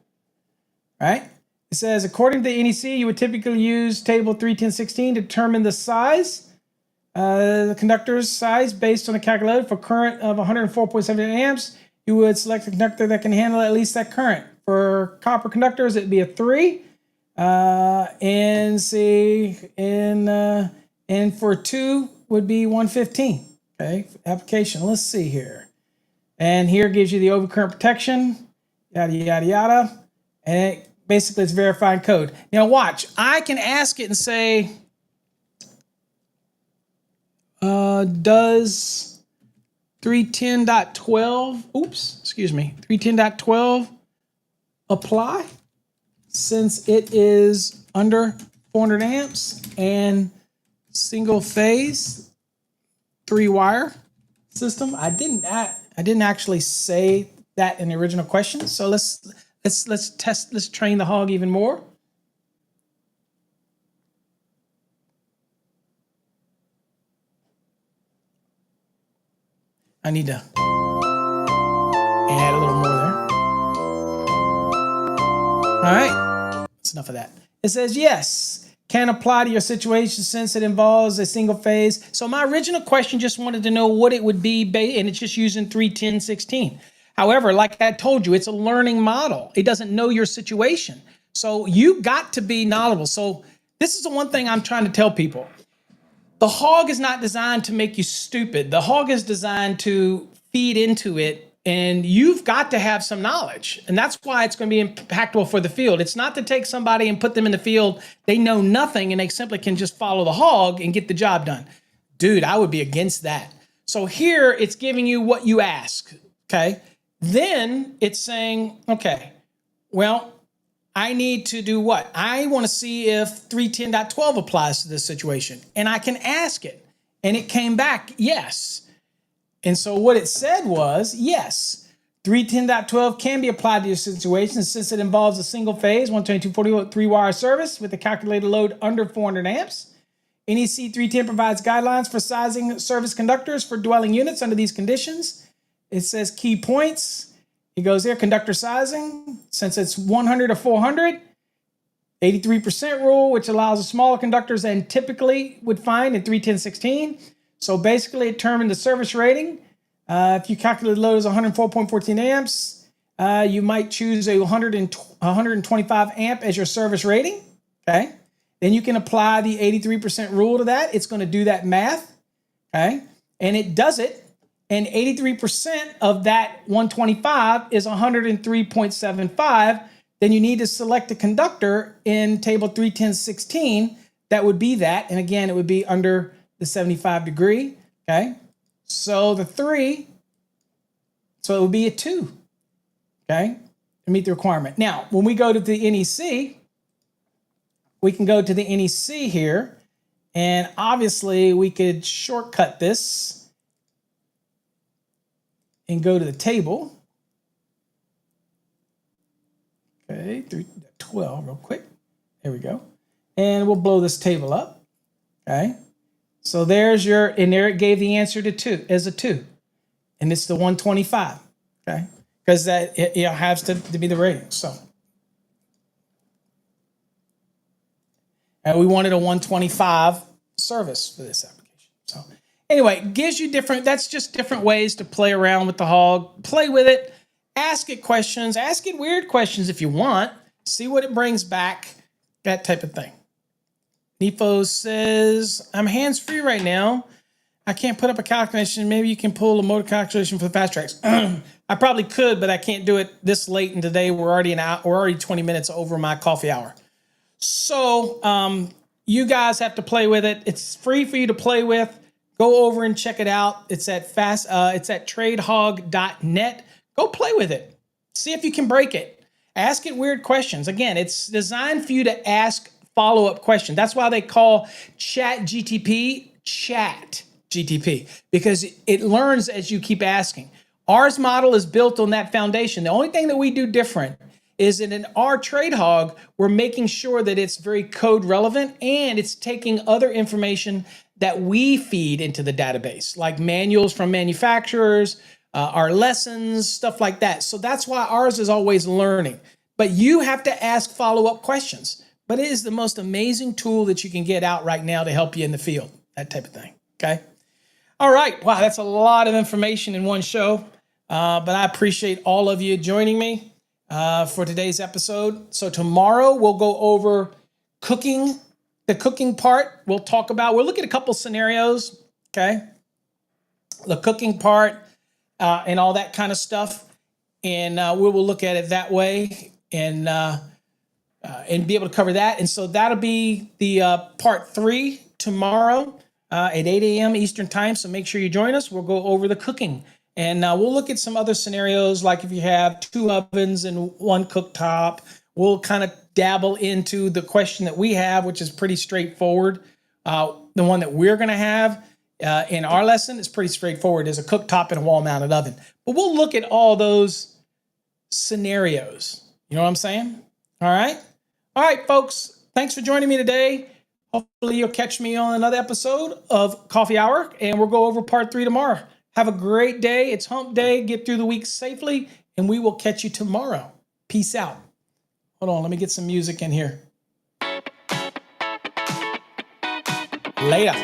All right. It says, according to the NEC, you would typically use table 31016 to determine the size. The conductor's size based on a calculator for current of 104.7 amps. You would select a conductor that can handle at least that current. For copper conductors, it'd be a 3. And for 2 would be 115. Okay, application. Let's see here. And here gives you the overcurrent protection, yada, yada, yada. And basically it's verifying code. Now watch, I can ask it and say, does 310.12, 310.12 apply? since it is under 400 amps and single phase 3-wire system. I didn't actually say that in the original question. So let's train the hog even more. I need to add a little more there. All right, that's enough of that. It says yes, can apply to your situation since it involves a single phase. So my original question just wanted to know what it would be, and it's just using 31016. However, like I told you, it's a learning model. It doesn't know your situation. So you got to be knowledgeable. So this is the one thing I'm trying to tell people. The hog is not designed to make you stupid. The hog is designed to feed into it, and you've got to have some knowledge. And that's why it's going to be impactful for the field. It's not to take somebody and put them in the field. They know nothing, and they simply can just follow the hog and get the job done. Dude, I would be against that. So here it's giving you what you ask, okay? Then it's saying, okay, well, I need to do what? I want to see if 310.12 applies to this situation. And I can ask it. And it came back, yes. And so what it said was, yes, 310.12 can be applied to your situation since it involves a single phase, 122/40 3-wire service with a calculated load under 400 amps. NEC 310 provides guidelines for sizing service conductors for dwelling units under these conditions. It says key points. It goes there, conductor sizing, since it's 100 to 400, 83% rule, which allows the smaller conductors than typically would find in 31016. So basically it determined the service rating. If you calculate the load as 104.14 amps, you might choose a 125 amp as your service rating, okay? Then you can apply the 83% rule to that. It's going to do that math, okay? And it does it. And 83% of that 125 is 103.75. Then you need to select a conductor in table 31016 that would be that. And again, it would be under the 75 degree. Okay. So the 3, so it would be a 2. Okay. To meet the requirement. Now, when we go to the NEC, we can go to the NEC here. And obviously we could shortcut this and go to the table. Okay, 312 real quick. There we go. And we'll blow this table up. Okay. So there's your, and there it gave the answer to 2 as a 2. And it's the 125. Okay. Because that it has to be the rating. So. And we wanted a 125 service for this application. So. Anyway, gives you that's just different ways to play around with the hog. Play with it. Ask it questions. Ask it weird questions if you want. See what it brings back. That type of thing. Nefo says, I'm hands-free right now. I can't put up a calculation. Maybe you can pull a motor calculation for the fast tracks. I probably could, but I can't do it this late in the day. We're already 20 minutes over my coffee hour. So you guys have to play with it. It's free for you to play with. Go over and check it out. It's at tradehog.net. Go play with it. See if you can break it. Ask it weird questions. Again, it's designed for you to ask follow-up questions. That's why they call ChatGTP ChatGTP, because it learns as you keep asking. Ours model is built on that foundation. The only thing that we do different is that in our trade hog, we're making sure that it's very code relevant and it's taking other information that we feed into the database, like manuals from manufacturers, our lessons, stuff like that. So that's why ours is always learning. But you have to ask follow-up questions. But it is the most amazing tool that you can get out right now to help you in the field, that type of thing, okay? All right, wow, that's a lot of information in one show. But I appreciate all of you joining me for today's episode. So tomorrow we'll go over cooking. The cooking part, we'll look at a couple scenarios, okay? The cooking part and all that kind of stuff. And we will look at it that way and be able to cover that. And so that'll be the part 3 tomorrow at 8 a.m. Eastern time. So make sure you join us. We'll go over the cooking. And we'll look at some other scenarios, like if you have 2 ovens and 1 cooktop. We'll kind of dabble into the question that we have, which is pretty straightforward. The one that we're going to have in our lesson is pretty straightforward. There's a cooktop and a wall-mounted oven. But we'll look at all those scenarios. You know what I'm saying? All right? All right, folks. Thanks for joining me today. Hopefully you'll catch me on another episode of Coffee Hour, and we'll go over part 3 tomorrow. Have a great day. It's hump day. Get through the week safely, and we will catch you tomorrow. Peace out. Hold on. Let me get some music in here. Later.